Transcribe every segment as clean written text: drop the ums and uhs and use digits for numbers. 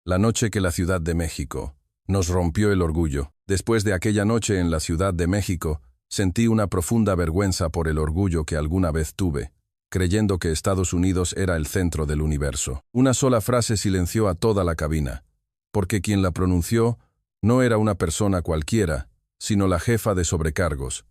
La noche que la Ciudad de México nos rompió el orgullo. Después de aquella noche en la Ciudad de México, sentí una profunda vergüenza por el orgullo que alguna vez tuve, creyendo que Estados Unidos era el centro del universo. Una sola frase silenció a toda la cabina, porque quien la pronunció no era una persona cualquiera, sino la jefa de sobrecargos,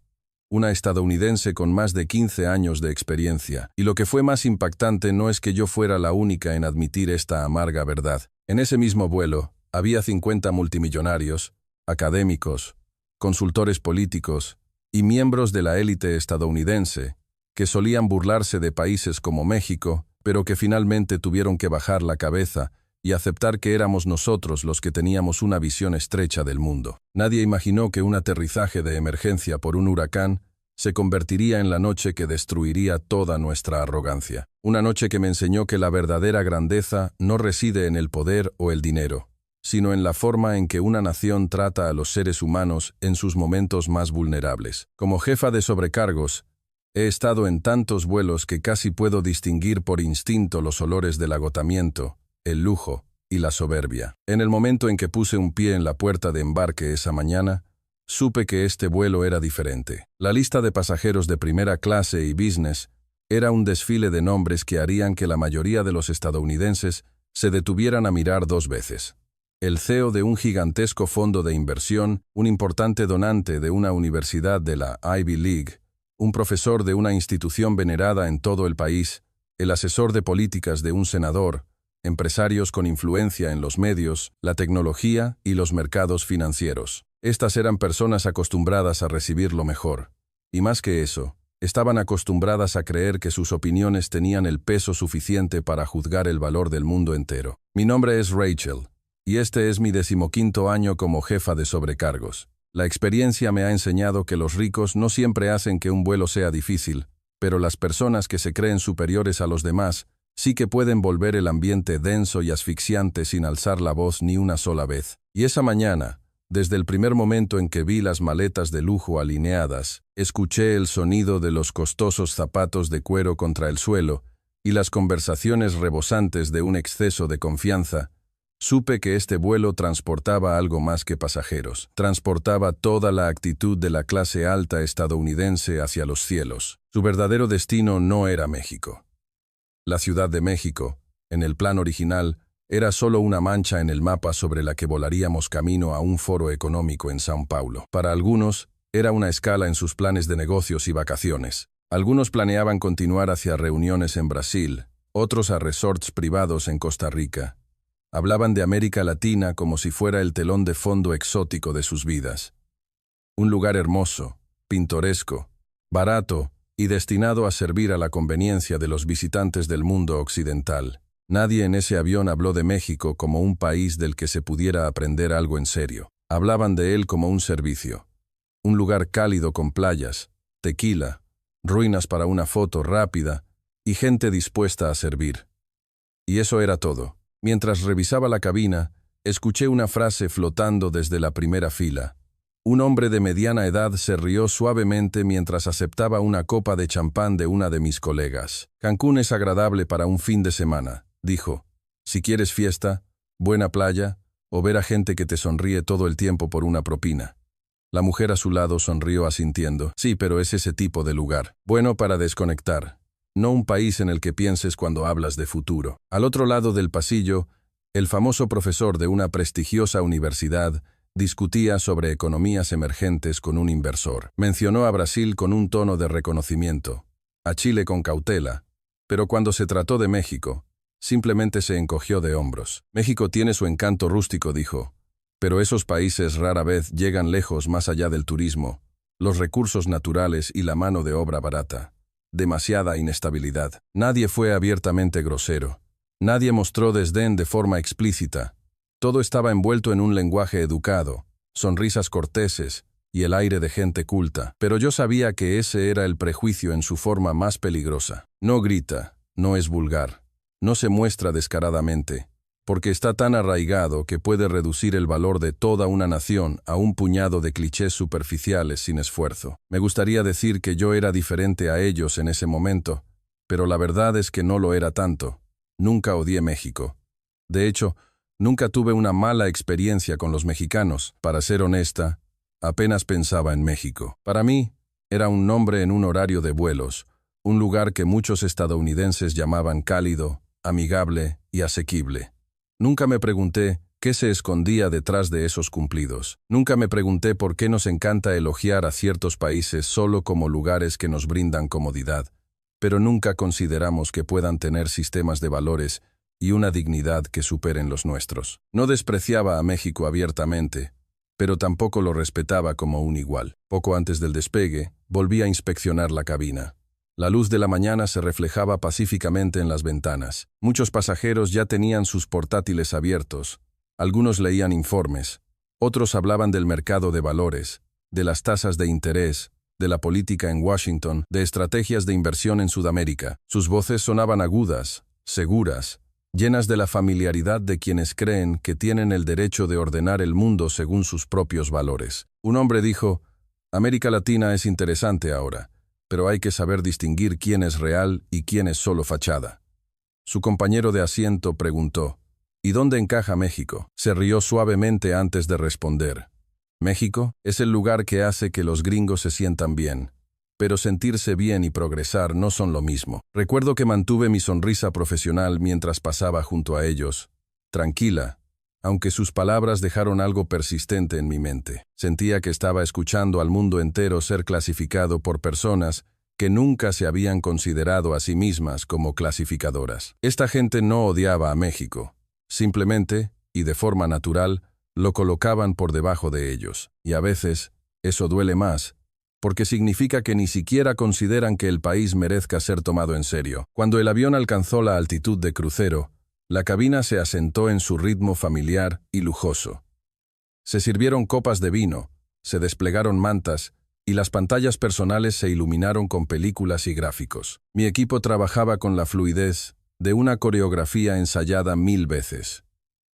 una estadounidense con más de 15 años de experiencia. Y lo que fue más impactante no es que yo fuera la única en admitir esta amarga verdad. En ese mismo vuelo, había 50 multimillonarios, académicos, consultores políticos y miembros de la élite estadounidense, que solían burlarse de países como México, pero que finalmente tuvieron que bajar la cabeza y aceptar que éramos nosotros los que teníamos una visión estrecha del mundo. Nadie imaginó que un aterrizaje de emergencia por un huracán se convertiría en la noche que destruiría toda nuestra arrogancia. Una noche que me enseñó que la verdadera grandeza no reside en el poder o el dinero, sino en la forma en que una nación trata a los seres humanos en sus momentos más vulnerables. Como jefa de sobrecargos, he estado en tantos vuelos que casi puedo distinguir por instinto los olores del agotamiento, el lujo y la soberbia. En el momento en que puse un pie en la puerta de embarque esa mañana, supe que este vuelo era diferente. La lista de pasajeros de primera clase y business era un desfile de nombres que harían que la mayoría de los estadounidenses se detuvieran a mirar dos veces. El CEO de un gigantesco fondo de inversión, un importante donante de una universidad de la Ivy League, un profesor de una institución venerada en todo el país, el asesor de políticas de un senador, empresarios con influencia en los medios, la tecnología y los mercados financieros. Estas eran personas acostumbradas a recibir lo mejor. Y más que eso, estaban acostumbradas a creer que sus opiniones tenían el peso suficiente para juzgar el valor del mundo entero. Mi nombre es Rachel, y este es mi 15º año como jefa de sobrecargos. La experiencia me ha enseñado que los ricos no siempre hacen que un vuelo sea difícil, pero las personas que se creen superiores a los demás sí que pueden volver el ambiente denso y asfixiante sin alzar la voz ni una sola vez. Y esa mañana, desde el primer momento en que vi las maletas de lujo alineadas, escuché el sonido de los costosos zapatos de cuero contra el suelo y las conversaciones rebosantes de un exceso de confianza, supe que este vuelo transportaba algo más que pasajeros. Transportaba toda la actitud de la clase alta estadounidense hacia los cielos. Su verdadero destino no era México. La Ciudad de México, en el plan original, era solo una mancha en el mapa sobre la que volaríamos camino a un foro económico en São Paulo. Para algunos, era una escala en sus planes de negocios y vacaciones. Algunos planeaban continuar hacia reuniones en Brasil, otros a resorts privados en Costa Rica. Hablaban de América Latina como si fuera el telón de fondo exótico de sus vidas. Un lugar hermoso, pintoresco, barato y destinado a servir a la conveniencia de los visitantes del mundo occidental. Nadie en ese avión habló de México como un país del que se pudiera aprender algo en serio. Hablaban de él como un servicio. Un lugar cálido con playas, tequila, ruinas para una foto rápida y gente dispuesta a servir. Y eso era todo. Mientras revisaba la cabina, escuché una frase flotando desde la primera fila. Un hombre de mediana edad se rió suavemente mientras aceptaba una copa de champán de una de mis colegas. Cancún es agradable para un fin de semana, dijo. Si quieres fiesta, buena playa o ver a gente que te sonríe todo el tiempo por una propina. La mujer a su lado sonrió asintiendo. Sí, pero es ese tipo de lugar. Bueno para desconectar. No un país en el que pienses cuando hablas de futuro. Al otro lado del pasillo, el famoso profesor de una prestigiosa universidad discutía sobre economías emergentes con un inversor. Mencionó a Brasil con un tono de reconocimiento, a Chile con cautela, pero cuando se trató de México, simplemente se encogió de hombros. México tiene su encanto rústico, dijo, pero esos países rara vez llegan lejos más allá del turismo, los recursos naturales y la mano de obra barata. Demasiada inestabilidad. Nadie fue abiertamente grosero. Nadie mostró desdén de forma explícita. Todo estaba envuelto en un lenguaje educado, sonrisas corteses y el aire de gente culta. Pero yo sabía que ese era el prejuicio en su forma más peligrosa. No grita, no es vulgar, no se muestra descaradamente, porque está tan arraigado que puede reducir el valor de toda una nación a un puñado de clichés superficiales sin esfuerzo. Me gustaría decir que yo era diferente a ellos en ese momento, pero la verdad es que no lo era tanto. Nunca odié México. De hecho, Nunca tuve una mala experiencia con los mexicanos. Para ser honesta, apenas pensaba en México. Para mí, era un nombre en un horario de vuelos, un lugar que muchos estadounidenses llamaban cálido, amigable y asequible. Nunca me pregunté qué se escondía detrás de esos cumplidos. Nunca me pregunté por qué nos encanta elogiar a ciertos países solo como lugares que nos brindan comodidad, pero nunca consideramos que puedan tener sistemas de valores y una dignidad que superen los nuestros. No despreciaba a México abiertamente, pero tampoco lo respetaba como un igual. Poco antes del despegue, volví a inspeccionar la cabina. La luz de la mañana se reflejaba pacíficamente en las ventanas. Muchos pasajeros ya tenían sus portátiles abiertos. Algunos leían informes. Otros hablaban del mercado de valores, de las tasas de interés, de la política en Washington, de estrategias de inversión en Sudamérica. Sus voces sonaban agudas, seguras, llenas de la familiaridad de quienes creen que tienen el derecho de ordenar el mundo según sus propios valores. Un hombre dijo: «América Latina es interesante ahora, pero hay que saber distinguir quién es real y quién es solo fachada». Su compañero de asiento preguntó: «¿Y dónde encaja México?». Se rió suavemente antes de responder: «México es el lugar que hace que los gringos se sientan bien, pero sentirse bien y progresar no son lo mismo». Recuerdo que mantuve mi sonrisa profesional mientras pasaba junto a ellos, tranquila, aunque sus palabras dejaron algo persistente en mi mente. Sentía que estaba escuchando al mundo entero ser clasificado por personas que nunca se habían considerado a sí mismas como clasificadoras. Esta gente no odiaba a México. Simplemente, y de forma natural, lo colocaban por debajo de ellos. Y a veces, eso duele más, porque significa que ni siquiera consideran que el país merezca ser tomado en serio. Cuando el avión alcanzó la altitud de crucero, la cabina se asentó en su ritmo familiar y lujoso. Se sirvieron copas de vino, se desplegaron mantas, y las pantallas personales se iluminaron con películas y gráficos. Mi equipo trabajaba con la fluidez de una coreografía ensayada 1000 veces.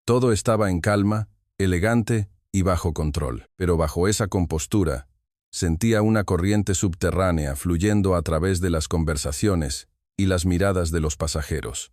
Todo estaba en calma, elegante y bajo control. Pero bajo esa compostura, sentía una corriente subterránea fluyendo a través de las conversaciones y las miradas de los pasajeros.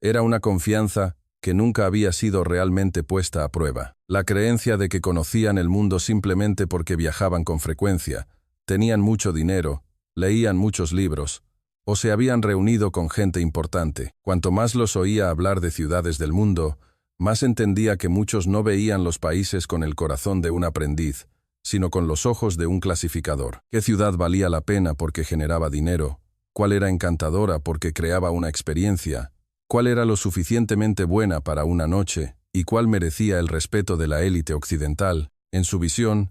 Era una confianza que nunca había sido realmente puesta a prueba. La creencia de que conocían el mundo simplemente porque viajaban con frecuencia, tenían mucho dinero, leían muchos libros, o se habían reunido con gente importante. Cuanto más los oía hablar de ciudades del mundo, más entendía que muchos no veían los países con el corazón de un aprendiz, sino con los ojos de un clasificador. ¿Qué ciudad valía la pena porque generaba dinero? ¿Cuál era encantadora porque creaba una experiencia? ¿Cuál era lo suficientemente buena para una noche? ¿Y cuál merecía el respeto de la élite occidental? En su visión,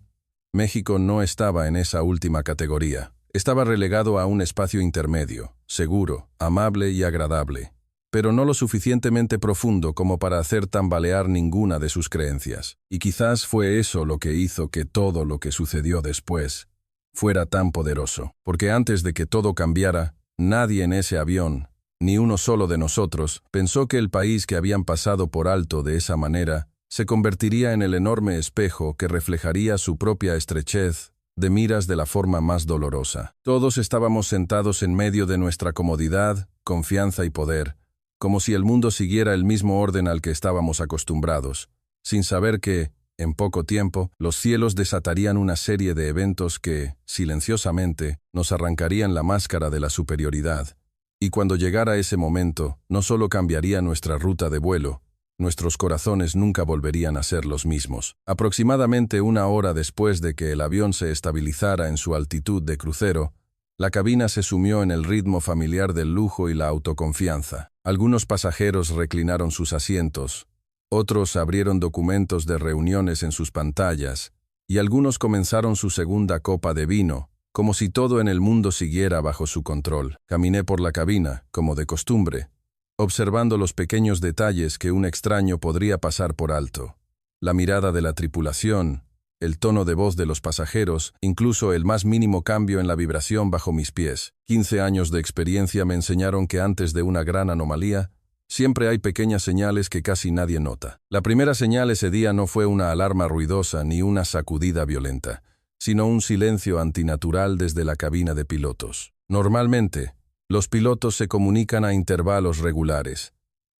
México no estaba en esa última categoría. Estaba relegado a un espacio intermedio, seguro, amable y agradable, pero no lo suficientemente profundo como para hacer tambalear ninguna de sus creencias. Y quizás fue eso lo que hizo que todo lo que sucedió después fuera tan poderoso. Porque antes de que todo cambiara, nadie en ese avión, ni uno solo de nosotros, pensó que el país que habían pasado por alto de esa manera se convertiría en el enorme espejo que reflejaría su propia estrechez de miras de la forma más dolorosa. Todos estábamos sentados en medio de nuestra comodidad, confianza y poder, como si el mundo siguiera el mismo orden al que estábamos acostumbrados, sin saber que, en poco tiempo, los cielos desatarían una serie de eventos que, silenciosamente, nos arrancarían la máscara de la superioridad. Y cuando llegara ese momento, no solo cambiaría nuestra ruta de vuelo, nuestros corazones nunca volverían a ser los mismos. Aproximadamente 1 hora después de que el avión se estabilizara en su altitud de crucero, la cabina se sumió en el ritmo familiar del lujo y la autoconfianza. Algunos pasajeros reclinaron sus asientos, otros abrieron documentos de reuniones en sus pantallas, y algunos comenzaron su segunda copa de vino, como si todo en el mundo siguiera bajo su control. Caminé por la cabina, como de costumbre, observando los pequeños detalles que un extraño podría pasar por alto. La mirada de la tripulación, el tono de voz de los pasajeros, incluso el más mínimo cambio en la vibración bajo mis pies. 15 años de experiencia me enseñaron que antes de una gran anomalía, siempre hay pequeñas señales que casi nadie nota. La primera señal ese día no fue una alarma ruidosa ni una sacudida violenta, sino un silencio antinatural desde la cabina de pilotos. Normalmente, los pilotos se comunican a intervalos regulares,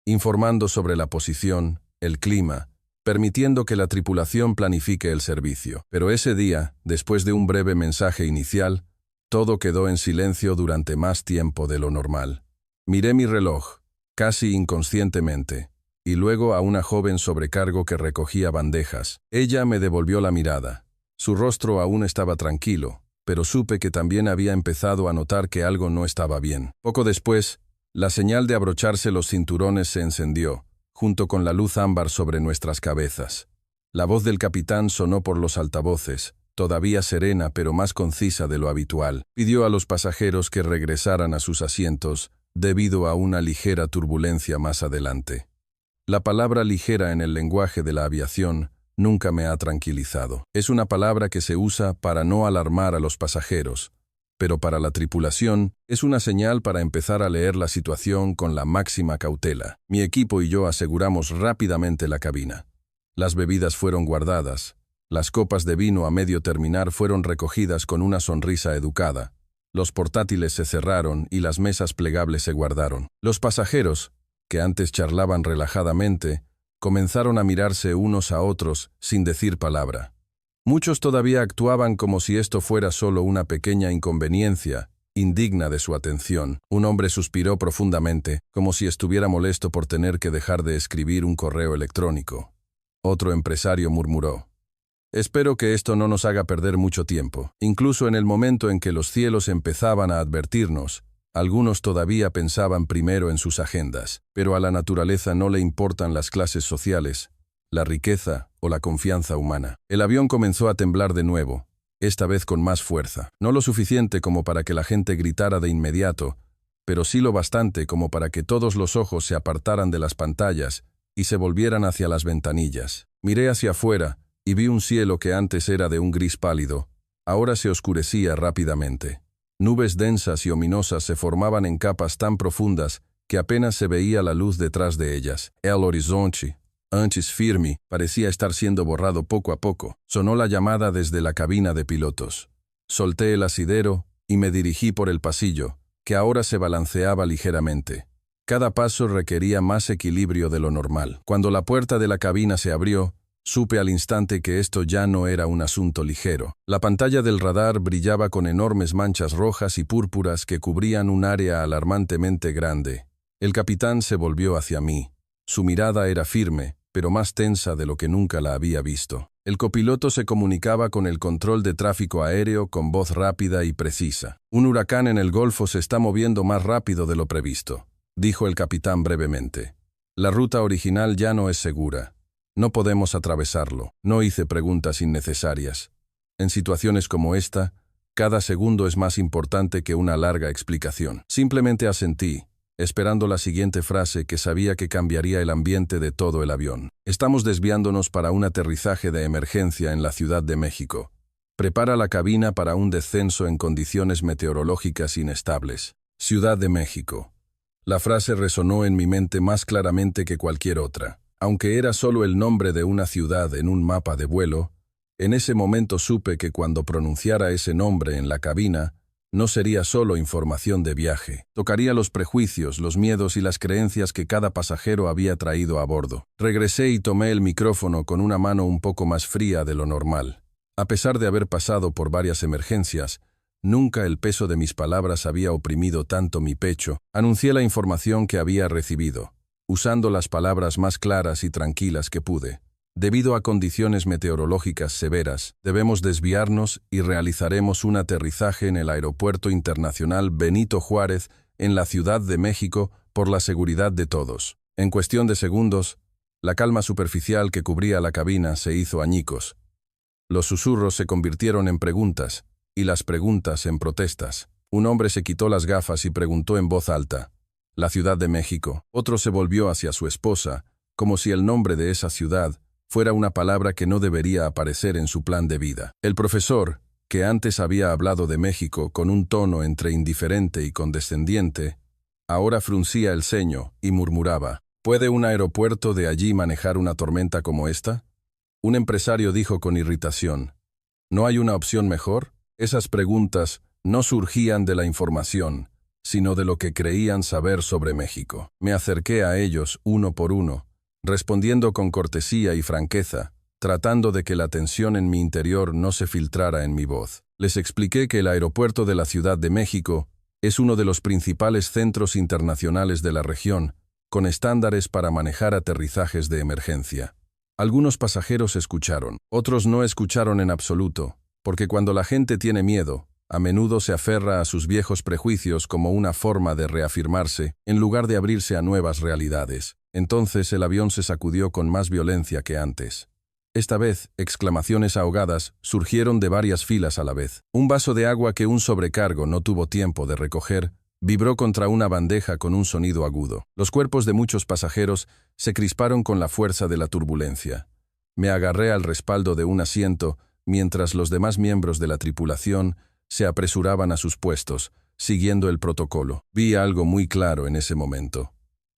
informando sobre la posición, el clima, permitiendo que la tripulación planifique el servicio. Pero ese día, después de un breve mensaje inicial, todo quedó en silencio durante más tiempo de lo normal. Miré mi reloj, casi inconscientemente, y luego a una joven sobrecargo que recogía bandejas. Ella me devolvió la mirada. Su rostro aún estaba tranquilo, pero supe que también había empezado a notar que algo no estaba bien. Poco después, la señal de abrocharse los cinturones se encendió, junto con la luz ámbar sobre nuestras cabezas. La voz del capitán sonó por los altavoces, todavía serena pero más concisa de lo habitual. Pidió a los pasajeros que regresaran a sus asientos debido a una ligera turbulencia más adelante. La palabra ligera en el lenguaje de la aviación nunca me ha tranquilizado. Es una palabra que se usa para no alarmar a los pasajeros, pero para la tripulación es una señal para empezar a leer la situación con la máxima cautela. Mi equipo y yo aseguramos rápidamente la cabina. Las bebidas fueron guardadas. Las copas de vino a medio terminar fueron recogidas con una sonrisa educada. Los portátiles se cerraron y las mesas plegables se guardaron. Los pasajeros, que antes charlaban relajadamente, comenzaron a mirarse unos a otros sin decir palabra. Muchos todavía actuaban como si esto fuera solo una pequeña inconveniencia, indigna de su atención. Un hombre suspiró profundamente, como si estuviera molesto por tener que dejar de escribir un correo electrónico. Otro empresario murmuró: «Espero que esto no nos haga perder mucho tiempo». Incluso en el momento en que los cielos empezaban a advertirnos, algunos todavía pensaban primero en sus agendas. Pero a la naturaleza no le importan las clases sociales, la riqueza o la confianza humana. El avión comenzó a temblar de nuevo, esta vez con más fuerza. No lo suficiente como para que la gente gritara de inmediato, pero sí lo bastante como para que todos los ojos se apartaran de las pantallas y se volvieran hacia las ventanillas. Miré hacia afuera y vi un cielo que antes era de un gris pálido, ahora se oscurecía rápidamente. Nubes densas y ominosas se formaban en capas tan profundas que apenas se veía la luz detrás de ellas. El horizonte, antes firme, parecía estar siendo borrado poco a poco. Sonó la llamada desde la cabina de pilotos. Solté el asidero y me dirigí por el pasillo, que ahora se balanceaba ligeramente. Cada paso requería más equilibrio de lo normal. Cuando la puerta de la cabina se abrió, supe al instante que esto ya no era un asunto ligero. La pantalla del radar brillaba con enormes manchas rojas y púrpuras que cubrían un área alarmantemente grande. El capitán se volvió hacia mí. Su mirada era firme, pero más tensa de lo que nunca la había visto. El copiloto se comunicaba con el control de tráfico aéreo con voz rápida y precisa. «Un huracán en el Golfo se está moviendo más rápido de lo previsto», dijo el capitán brevemente. «La ruta original ya no es segura. No podemos atravesarlo». No hice preguntas innecesarias. En situaciones como esta, cada segundo es más importante que una larga explicación. Simplemente asentí, esperando la siguiente frase que sabía que cambiaría el ambiente de todo el avión. «Estamos desviándonos para un aterrizaje de emergencia en la Ciudad de México. Prepara la cabina para un descenso en condiciones meteorológicas inestables. Ciudad de México». La frase resonó en mi mente más claramente que cualquier otra. Aunque era solo el nombre de una ciudad en un mapa de vuelo, en ese momento supe que cuando pronunciara ese nombre en la cabina, no sería solo información de viaje. Tocaría los prejuicios, los miedos y las creencias que cada pasajero había traído a bordo. Regresé y tomé el micrófono con una mano un poco más fría de lo normal. A pesar de haber pasado por varias emergencias, nunca el peso de mis palabras había oprimido tanto mi pecho. Anuncié la información que había recibido, usando las palabras más claras y tranquilas que pude. Debido a condiciones meteorológicas severas, debemos desviarnos y realizaremos un aterrizaje en el Aeropuerto Internacional Benito Juárez, en la Ciudad de México, por la seguridad de todos. En cuestión de segundos, la calma superficial que cubría la cabina se hizo añicos. Los susurros se convirtieron en preguntas, y las preguntas en protestas. Un hombre se quitó las gafas y preguntó en voz alta: «La Ciudad de México». Otro se volvió hacia su esposa, como si el nombre de esa ciudad fuera una palabra que no debería aparecer en su plan de vida. El profesor, que antes había hablado de México con un tono entre indiferente y condescendiente, ahora fruncía el ceño y murmuraba: «¿Puede un aeropuerto de allí manejar una tormenta como esta?». Un empresario dijo con irritación: «¿No hay una opción mejor?». Esas preguntas no surgían de la información, sino de lo que creían saber sobre México. Me acerqué a ellos uno por uno, respondiendo con cortesía y franqueza, tratando de que la tensión en mi interior no se filtrara en mi voz. Les expliqué que el aeropuerto de la Ciudad de México es uno de los principales centros internacionales de la región, con estándares para manejar aterrizajes de emergencia. Algunos pasajeros escucharon, otros no escucharon en absoluto, porque cuando la gente tiene miedo, a menudo se aferra a sus viejos prejuicios como una forma de reafirmarse, en lugar de abrirse a nuevas realidades. Entonces el avión se sacudió con más violencia que antes. Esta vez, exclamaciones ahogadas surgieron de varias filas a la vez. Un vaso de agua que un sobrecargo no tuvo tiempo de recoger vibró contra una bandeja con un sonido agudo. Los cuerpos de muchos pasajeros se crisparon con la fuerza de la turbulencia. Me agarré al respaldo de un asiento mientras los demás miembros de la tripulación se apresuraban a sus puestos, siguiendo el protocolo. Vi algo muy claro en ese momento.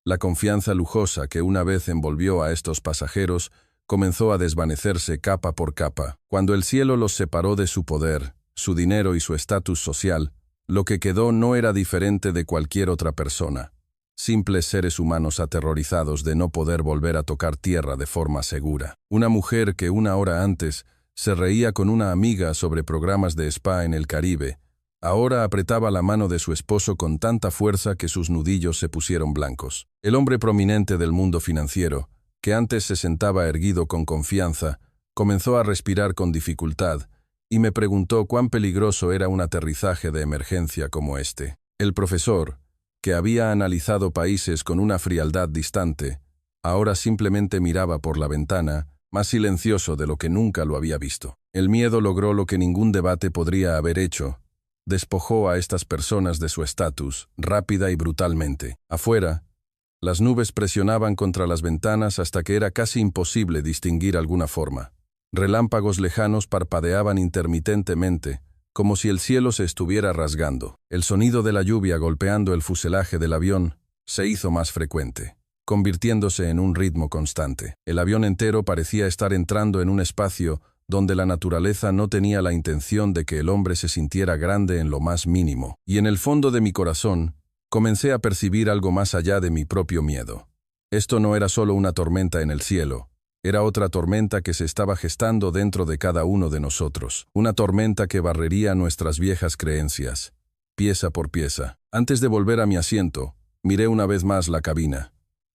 La confianza lujosa que una vez envolvió a estos pasajeros comenzó a desvanecerse capa por capa. Cuando el cielo los separó de su poder, su dinero y su estatus social, lo que quedó no era diferente de cualquier otra persona. Simples seres humanos aterrorizados de no poder volver a tocar tierra de forma segura. Una mujer que una hora antes se reía con una amiga sobre programas de spa en el Caribe, ahora apretaba la mano de su esposo con tanta fuerza que sus nudillos se pusieron blancos. El hombre prominente del mundo financiero, que antes se sentaba erguido con confianza, comenzó a respirar con dificultad y me preguntó cuán peligroso era un aterrizaje de emergencia como este. El profesor, que había analizado países con una frialdad distante, ahora simplemente miraba por la ventana, más silencioso de lo que nunca lo había visto. El miedo logró lo que ningún debate podría haber hecho. Despojó a estas personas de su estatus, rápida y brutalmente. Afuera, las nubes presionaban contra las ventanas hasta que era casi imposible distinguir alguna forma. Relámpagos lejanos parpadeaban intermitentemente, como si el cielo se estuviera rasgando. El sonido de la lluvia golpeando el fuselaje del avión se hizo más frecuente, convirtiéndose en un ritmo constante. El avión entero parecía estar entrando en un espacio donde la naturaleza no tenía la intención de que el hombre se sintiera grande en lo más mínimo. Y en el fondo de mi corazón, comencé a percibir algo más allá de mi propio miedo. Esto no era solo una tormenta en el cielo, era otra tormenta que se estaba gestando dentro de cada uno de nosotros. Una tormenta que barrería nuestras viejas creencias, pieza por pieza. Antes de volver a mi asiento, miré una vez más la cabina.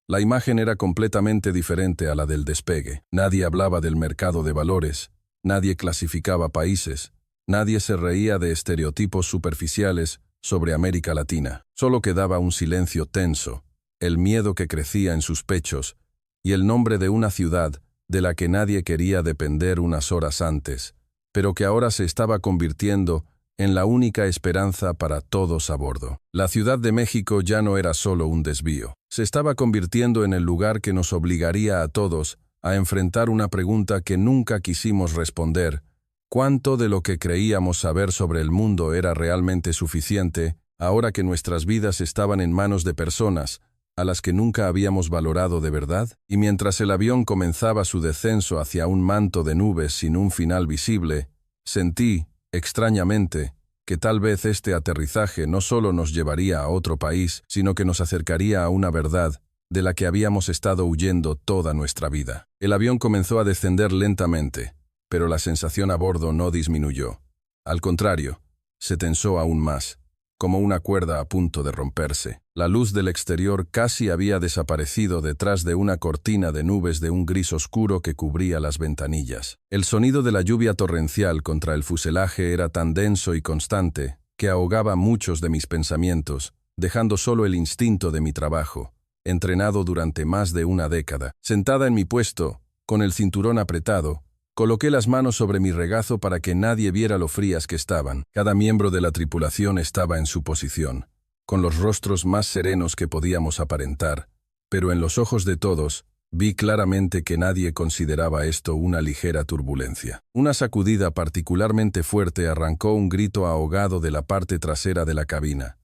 La imagen era completamente diferente a la del despegue. Nadie hablaba del mercado de valores, nadie clasificaba países, nadie se reía de estereotipos superficiales sobre América Latina. Solo quedaba un silencio tenso, el miedo que crecía en sus pechos y el nombre de una ciudad de la que nadie quería depender unas horas antes, pero que ahora se estaba convirtiendo en la única esperanza para todos a bordo. La Ciudad de México ya no era solo un desvío. Se estaba convirtiendo en el lugar que nos obligaría a todos a enfrentar una pregunta que nunca quisimos responder: ¿cuánto de lo que creíamos saber sobre el mundo era realmente suficiente, ahora que nuestras vidas estaban en manos de personas a las que nunca habíamos valorado de verdad? Y mientras el avión comenzaba su descenso hacia un manto de nubes sin un final visible, sentí, extrañamente, que tal vez este aterrizaje no solo nos llevaría a otro país, sino que nos acercaría a una verdad de la que habíamos estado huyendo toda nuestra vida. El avión comenzó a descender lentamente, pero la sensación a bordo no disminuyó. Al contrario, se tensó aún más, como una cuerda a punto de romperse. La luz del exterior casi había desaparecido detrás de una cortina de nubes de un gris oscuro que cubría las ventanillas. El sonido de la lluvia torrencial contra el fuselaje era tan denso y constante que ahogaba muchos de mis pensamientos, dejando solo el instinto de mi trabajo, entrenado durante más de una década. Sentada en mi puesto, con el cinturón apretado, coloqué las manos sobre mi regazo para que nadie viera lo frías que estaban. Cada miembro de la tripulación estaba en su posición, con los rostros más serenos que podíamos aparentar, pero en los ojos de todos vi claramente que nadie consideraba esto una ligera turbulencia. Una sacudida particularmente fuerte arrancó un grito ahogado de la parte trasera de la cabina.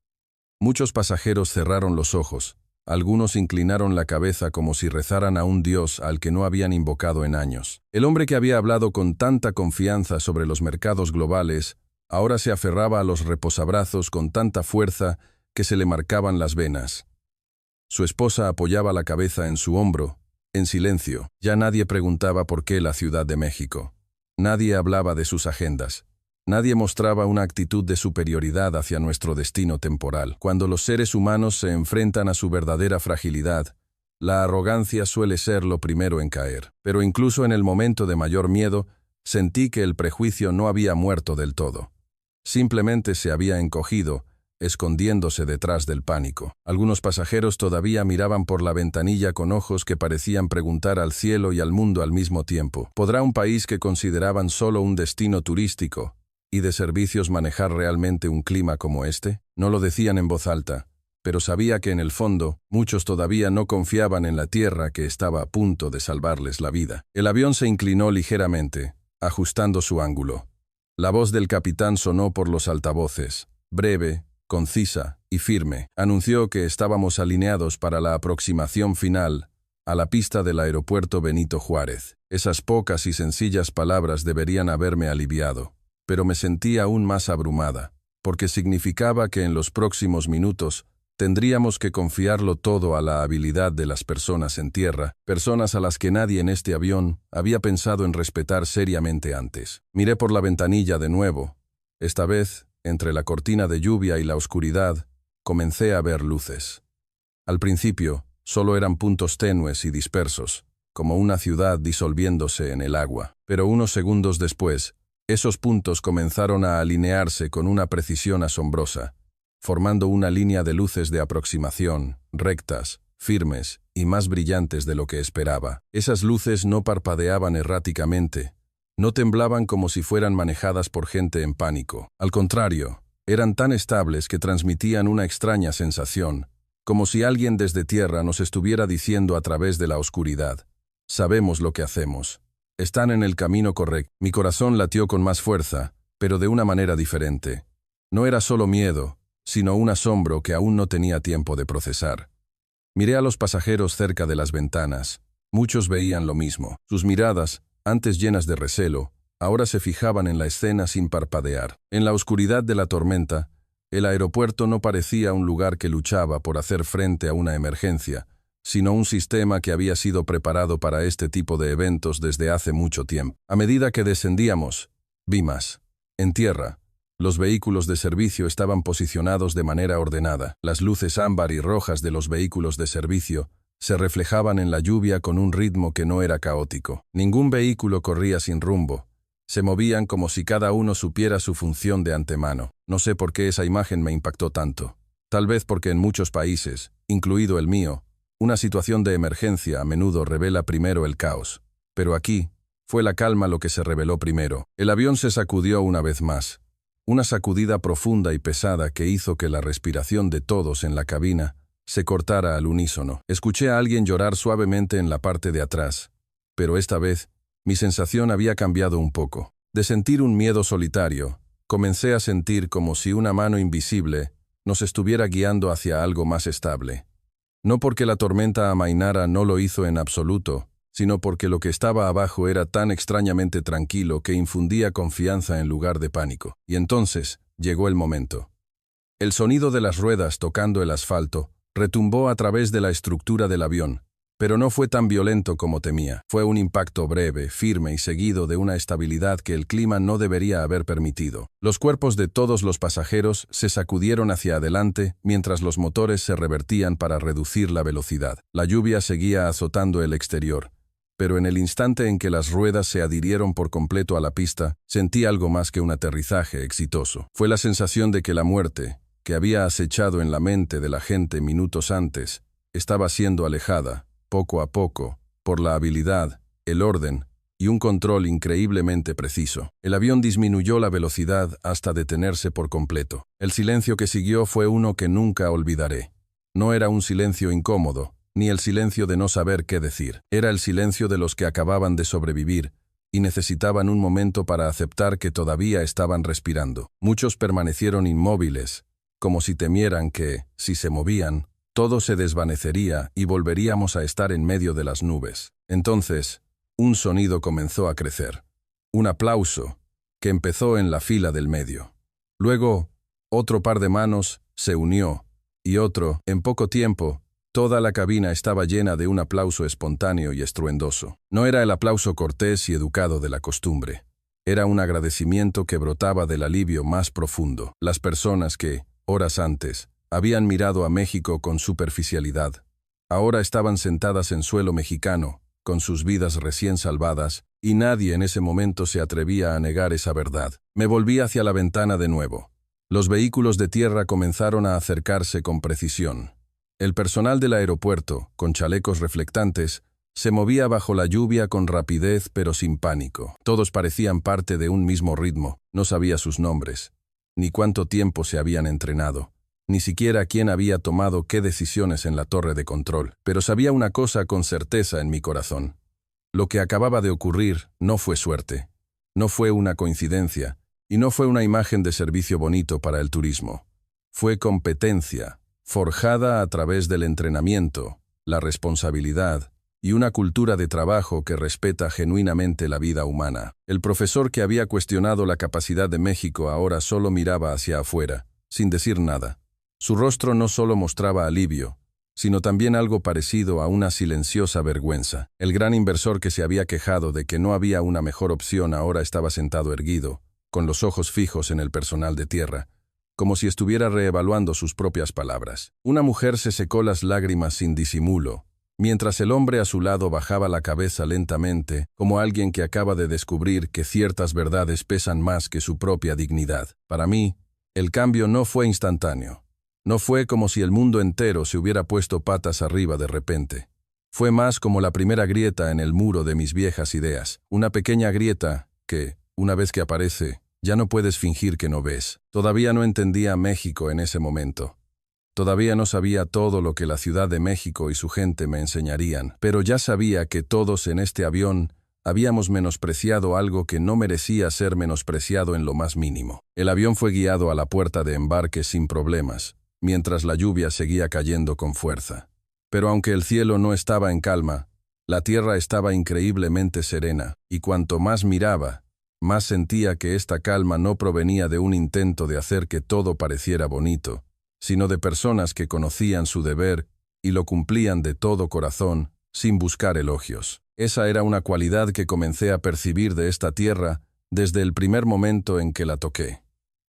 Muchos pasajeros cerraron los ojos. Algunos inclinaron la cabeza como si rezaran a un dios al que no habían invocado en años. El hombre que había hablado con tanta confianza sobre los mercados globales ahora se aferraba a los reposabrazos con tanta fuerza que se le marcaban las venas. Su esposa apoyaba la cabeza en su hombro, En silencio, ya nadie preguntaba por qué la Ciudad de México. Nadie hablaba de sus agendas. Nadie mostraba una actitud de superioridad hacia nuestro destino temporal. Cuando los seres humanos se enfrentan a su verdadera fragilidad, la arrogancia suele ser lo primero en caer. Pero incluso en el momento de mayor miedo, sentí que el prejuicio no había muerto del todo. Simplemente se había encogido, escondiéndose detrás del pánico. Algunos pasajeros todavía miraban por la ventanilla con ojos que parecían preguntar al cielo y al mundo al mismo tiempo. ¿Podrá un país que consideraban solo un destino turístico y de servicios manejar realmente un clima como este? No lo decían en voz alta, pero sabía que en el fondo, muchos todavía no confiaban en la tierra que estaba a punto de salvarles la vida. El avión se inclinó ligeramente, ajustando su ángulo. La voz del capitán sonó por los altavoces, breve, concisa y firme. Anunció que estábamos alineados para la aproximación final a la pista del aeropuerto Benito Juárez. Esas pocas y sencillas palabras deberían haberme aliviado, pero me sentí aún más abrumada, porque significaba que en los próximos minutos tendríamos que confiarlo todo a la habilidad de las personas en tierra, personas a las que nadie en este avión había pensado en respetar seriamente antes. Miré por la ventanilla de nuevo. Esta vez, entre la cortina de lluvia y la oscuridad, comencé a ver luces. Al principio, solo eran puntos tenues y dispersos, como una ciudad disolviéndose en el agua. Pero unos segundos después, esos puntos comenzaron a alinearse con una precisión asombrosa, formando una línea de luces de aproximación, rectas, firmes y más brillantes de lo que esperaba. Esas luces no parpadeaban erráticamente, no temblaban como si fueran manejadas por gente en pánico. Al contrario, eran tan estables que transmitían una extraña sensación, como si alguien desde tierra nos estuviera diciendo a través de la oscuridad: sabemos lo que hacemos. Están en el camino correcto. Mi corazón latió con más fuerza, pero de una manera diferente. No era solo miedo, sino un asombro que aún no tenía tiempo de procesar. Miré a los pasajeros cerca de las ventanas. Muchos veían lo mismo. Sus miradas, antes llenas de recelo, ahora se fijaban en la escena sin parpadear. En la oscuridad de la tormenta, el aeropuerto no parecía un lugar que luchaba por hacer frente a una emergencia, sino un sistema que había sido preparado para este tipo de eventos desde hace mucho tiempo. A medida que descendíamos, vi más. En tierra, los vehículos de servicio estaban posicionados de manera ordenada. Las luces ámbar y rojas de los vehículos de servicio se reflejaban en la lluvia con un ritmo que no era caótico. Ningún vehículo corría sin rumbo. Se movían como si cada uno supiera su función de antemano. No sé por qué esa imagen me impactó tanto. Tal vez porque en muchos países, incluido el mío, una situación de emergencia a menudo revela primero el caos. Pero aquí, fue la calma lo que se reveló primero. El avión se sacudió una vez más. Una sacudida profunda y pesada que hizo que la respiración de todos en la cabina se cortara al unísono. Escuché a alguien llorar suavemente en la parte de atrás, pero esta vez mi sensación había cambiado un poco. De sentir un miedo solitario, comencé a sentir como si una mano invisible nos estuviera guiando hacia algo más estable. No porque la tormenta amainara no lo hizo en absoluto, sino porque lo que estaba abajo era tan extrañamente tranquilo que infundía confianza en lugar de pánico. Y entonces llegó el momento. El sonido de las ruedas tocando el asfalto retumbó a través de la estructura del avión, pero no fue tan violento como temía. Fue un impacto breve, firme y seguido de una estabilidad que el clima no debería haber permitido. Los cuerpos de todos los pasajeros se sacudieron hacia adelante mientras los motores se revertían para reducir la velocidad. La lluvia seguía azotando el exterior, pero en el instante en que las ruedas se adhirieron por completo a la pista, sentí algo más que un aterrizaje exitoso. Fue la sensación de que la muerte, que había acechado en la mente de la gente minutos antes, estaba siendo alejada, poco a poco, por la habilidad, el orden y un control increíblemente preciso. El avión disminuyó la velocidad hasta detenerse por completo. El silencio que siguió fue uno que nunca olvidaré. No era un silencio incómodo, ni el silencio de no saber qué decir. Era el silencio de los que acababan de sobrevivir y necesitaban un momento para aceptar que todavía estaban respirando. Muchos permanecieron inmóviles, como si temieran que, si se movían, todo se desvanecería y volveríamos a estar en medio de las nubes. Entonces, un sonido comenzó a crecer. Un aplauso, que empezó en la fila del medio. Luego, otro par de manos se unió, y otro, en poco tiempo, Toda la cabina estaba llena de un aplauso espontáneo y estruendoso. No era el aplauso cortés y educado de la costumbre. Era un agradecimiento que brotaba del alivio más profundo. Las personas que, horas antes, habían mirado a México con superficialidad, ahora estaban sentadas en suelo mexicano, con sus vidas recién salvadas, y nadie en ese momento se atrevía a negar esa verdad. Me volví hacia la ventana de nuevo. Los vehículos de tierra comenzaron a acercarse con precisión. El personal del aeropuerto, con chalecos reflectantes, se movía bajo la lluvia con rapidez pero sin pánico. Todos parecían parte de un mismo ritmo. No sabía sus nombres, ni cuánto tiempo se habían entrenado, ni siquiera quién había tomado qué decisiones en la torre de control. Pero sabía una cosa con certeza en mi corazón. Lo que acababa de ocurrir no fue suerte, no fue una coincidencia, y no fue una imagen de servicio bonito para el turismo. Fue competencia, forjada a través del entrenamiento, la responsabilidad y una cultura de trabajo que respeta genuinamente la vida humana. El profesor que había cuestionado la capacidad de México ahora solo miraba hacia afuera, sin decir nada. Su rostro no solo mostraba alivio, sino también algo parecido a una silenciosa vergüenza. El gran inversor que se había quejado de que no había una mejor opción ahora estaba sentado erguido, con los ojos fijos en el personal de tierra, como si estuviera reevaluando sus propias palabras. Una mujer se secó las lágrimas sin disimulo, mientras el hombre a su lado bajaba la cabeza lentamente, como alguien que acaba de descubrir que ciertas verdades pesan más que su propia dignidad. Para mí, el cambio no fue instantáneo. No fue como si el mundo entero se hubiera puesto patas arriba de repente. Fue más como la primera grieta en el muro de mis viejas ideas, una pequeña grieta que, una vez que aparece, ya no puedes fingir que no ves. Todavía no entendía a México en ese momento. Todavía no sabía todo lo que la Ciudad de México y su gente me enseñarían, pero ya sabía que todos en este avión habíamos menospreciado algo que no merecía ser menospreciado en lo más mínimo. El avión fue guiado a la puerta de embarque sin problemas, mientras la lluvia seguía cayendo con fuerza. Pero aunque el cielo no estaba en calma, la tierra estaba increíblemente serena, y cuanto más miraba, más sentía que esta calma no provenía de un intento de hacer que todo pareciera bonito, sino de personas que conocían su deber y lo cumplían de todo corazón, sin buscar elogios. Esa era una cualidad que comencé a percibir de esta tierra desde el primer momento en que la toqué.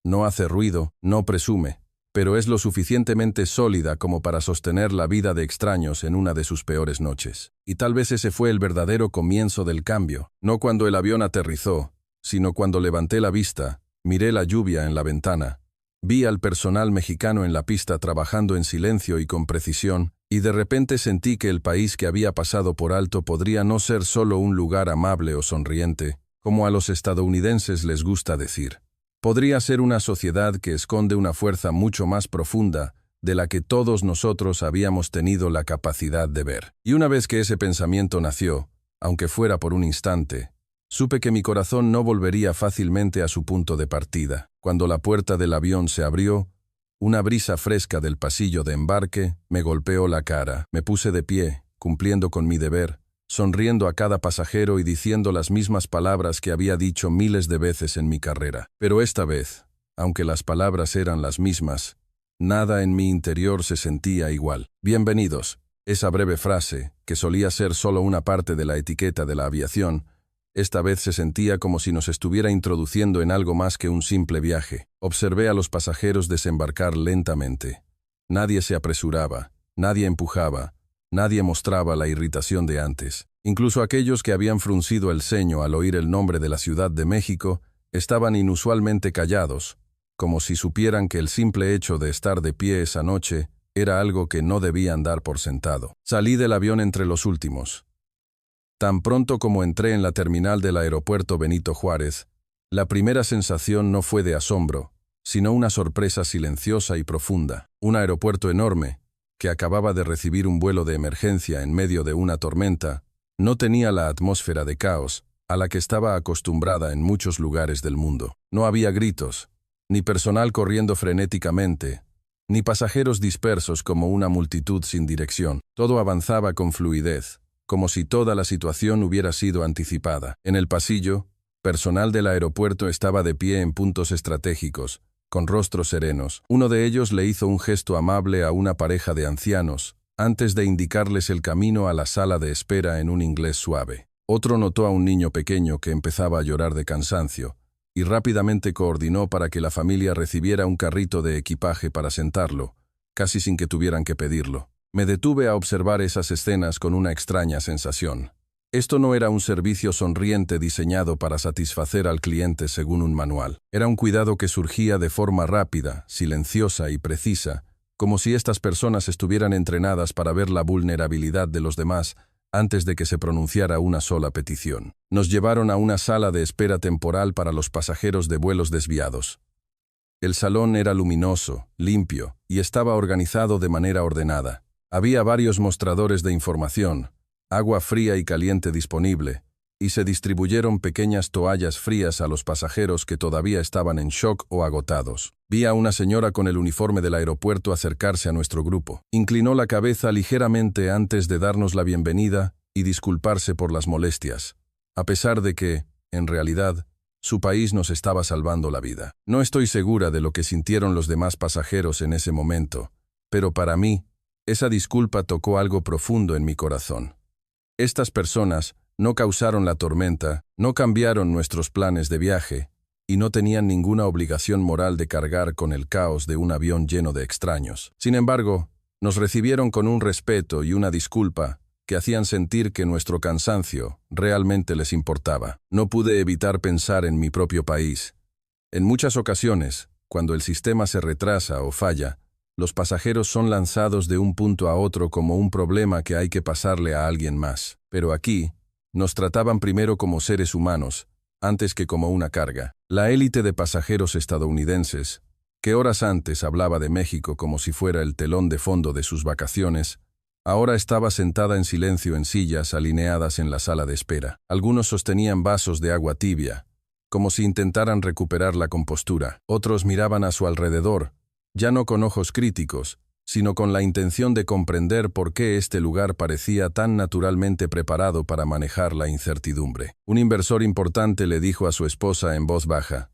No hace ruido, no presume, pero es lo suficientemente sólida como para sostener la vida de extraños en una de sus peores noches. Y tal vez ese fue el verdadero comienzo del cambio, no cuando el avión aterrizó, sino cuando levanté la vista, miré la lluvia en la ventana, vi al personal mexicano en la pista trabajando en silencio y con precisión, y de repente sentí que el país que había pasado por alto podría no ser solo un lugar amable o sonriente, como a los estadounidenses les gusta decir. Podría ser una sociedad que esconde una fuerza mucho más profunda de la que todos nosotros habíamos tenido la capacidad de ver. Y una vez que ese pensamiento nació, aunque fuera por un instante, supe que mi corazón no volvería fácilmente a su punto de partida. Cuando la puerta del avión se abrió, una brisa fresca del pasillo de embarque me golpeó la cara. Me puse de pie, cumpliendo con mi deber, sonriendo a cada pasajero y diciendo las mismas palabras que había dicho miles de veces en mi carrera. Pero esta vez, aunque las palabras eran las mismas, nada en mi interior se sentía igual. Bienvenidos. Esa breve frase, que solía ser solo una parte de la etiqueta de la aviación, esta vez se sentía como si nos estuviera introduciendo en algo más que un simple viaje. Observé a los pasajeros desembarcar lentamente. Nadie se apresuraba, nadie empujaba, nadie mostraba la irritación de antes. Incluso aquellos que habían fruncido el ceño al oír el nombre de la Ciudad de México estaban inusualmente callados, como si supieran que el simple hecho de estar de pie esa noche era algo que no debían dar por sentado. Salí del avión entre los últimos. Tan pronto como entré en la terminal del aeropuerto Benito Juárez, la primera sensación no fue de asombro, sino una sorpresa silenciosa y profunda. Un aeropuerto enorme, que acababa de recibir un vuelo de emergencia en medio de una tormenta, no tenía la atmósfera de caos a la que estaba acostumbrada en muchos lugares del mundo. No había gritos, ni personal corriendo frenéticamente, ni pasajeros dispersos como una multitud sin dirección. Todo avanzaba con fluidez, como si toda la situación hubiera sido anticipada. En el pasillo, personal del aeropuerto estaba de pie en puntos estratégicos, con rostros serenos. Uno de ellos le hizo un gesto amable a una pareja de ancianos, antes de indicarles el camino a la sala de espera en un inglés suave. Otro notó a un niño pequeño que empezaba a llorar de cansancio, y rápidamente coordinó para que la familia recibiera un carrito de equipaje para sentarlo, casi sin que tuvieran que pedirlo. Me detuve a observar esas escenas con una extraña sensación. Esto no era un servicio sonriente diseñado para satisfacer al cliente según un manual. Era un cuidado que surgía de forma rápida, silenciosa y precisa, como si estas personas estuvieran entrenadas para ver la vulnerabilidad de los demás antes de que se pronunciara una sola petición. Nos llevaron a una sala de espera temporal para los pasajeros de vuelos desviados. El salón era luminoso, limpio, y estaba organizado de manera ordenada. Había varios mostradores de información, agua fría y caliente disponible, y se distribuyeron pequeñas toallas frías a los pasajeros que todavía estaban en shock o agotados. Vi a una señora con el uniforme del aeropuerto acercarse a nuestro grupo. Inclinó la cabeza ligeramente antes de darnos la bienvenida y disculparse por las molestias, a pesar de que, en realidad, su país nos estaba salvando la vida. No estoy segura de lo que sintieron los demás pasajeros en ese momento, pero para mí, esa disculpa tocó algo profundo en mi corazón. Estas personas no causaron la tormenta, no cambiaron nuestros planes de viaje, y no tenían ninguna obligación moral de cargar con el caos de un avión lleno de extraños. Sin embargo, nos recibieron con un respeto y una disculpa que hacían sentir que nuestro cansancio realmente les importaba. No pude evitar pensar en mi propio país. En muchas ocasiones, cuando el sistema se retrasa o falla, los pasajeros son lanzados de un punto a otro como un problema que hay que pasarle a alguien más. Pero aquí, nos trataban primero como seres humanos, antes que como una carga. La élite de pasajeros estadounidenses, que horas antes hablaba de México como si fuera el telón de fondo de sus vacaciones, ahora estaba sentada en silencio en sillas alineadas en la sala de espera. Algunos sostenían vasos de agua tibia, como si intentaran recuperar la compostura. Otros miraban a su alrededor, ya no con ojos críticos, sino con la intención de comprender por qué este lugar parecía tan naturalmente preparado para manejar la incertidumbre. Un inversor importante le dijo a su esposa en voz baja: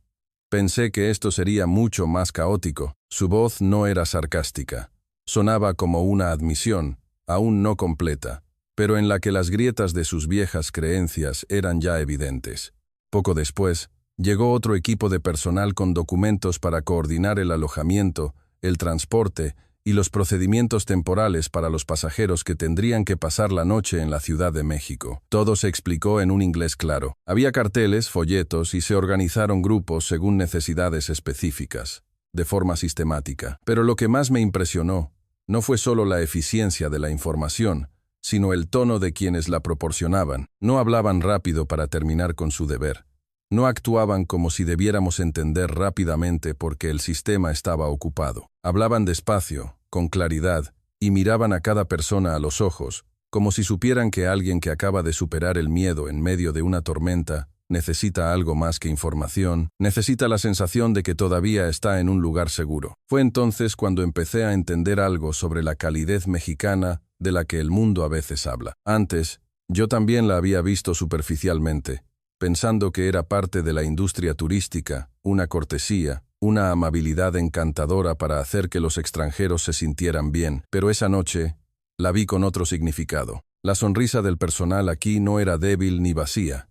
«Pensé que esto sería mucho más caótico». Su voz no era sarcástica. Sonaba como una admisión, aún no completa, pero en la que las grietas de sus viejas creencias eran ya evidentes. Poco después, llegó otro equipo de personal con documentos para coordinar el alojamiento, el transporte y los procedimientos temporales para los pasajeros que tendrían que pasar la noche en la Ciudad de México. Todo se explicó en un inglés claro. Había carteles, folletos y se organizaron grupos según necesidades específicas, de forma sistemática. Pero lo que más me impresionó no fue solo la eficiencia de la información, sino el tono de quienes la proporcionaban. No hablaban rápido para terminar con su deber. No actuaban como si debiéramos entender rápidamente porque el sistema estaba ocupado. Hablaban despacio, con claridad, y miraban a cada persona a los ojos, como si supieran que alguien que acaba de superar el miedo en medio de una tormenta necesita algo más que información, necesita la sensación de que todavía está en un lugar seguro. Fue entonces cuando empecé a entender algo sobre la calidez mexicana de la que el mundo a veces habla. Antes, yo también la había visto superficialmente, pensando que era parte de la industria turística, una cortesía, una amabilidad encantadora para hacer que los extranjeros se sintieran bien, pero esa noche la vi con otro significado. La sonrisa del personal aquí no era débil ni vacía.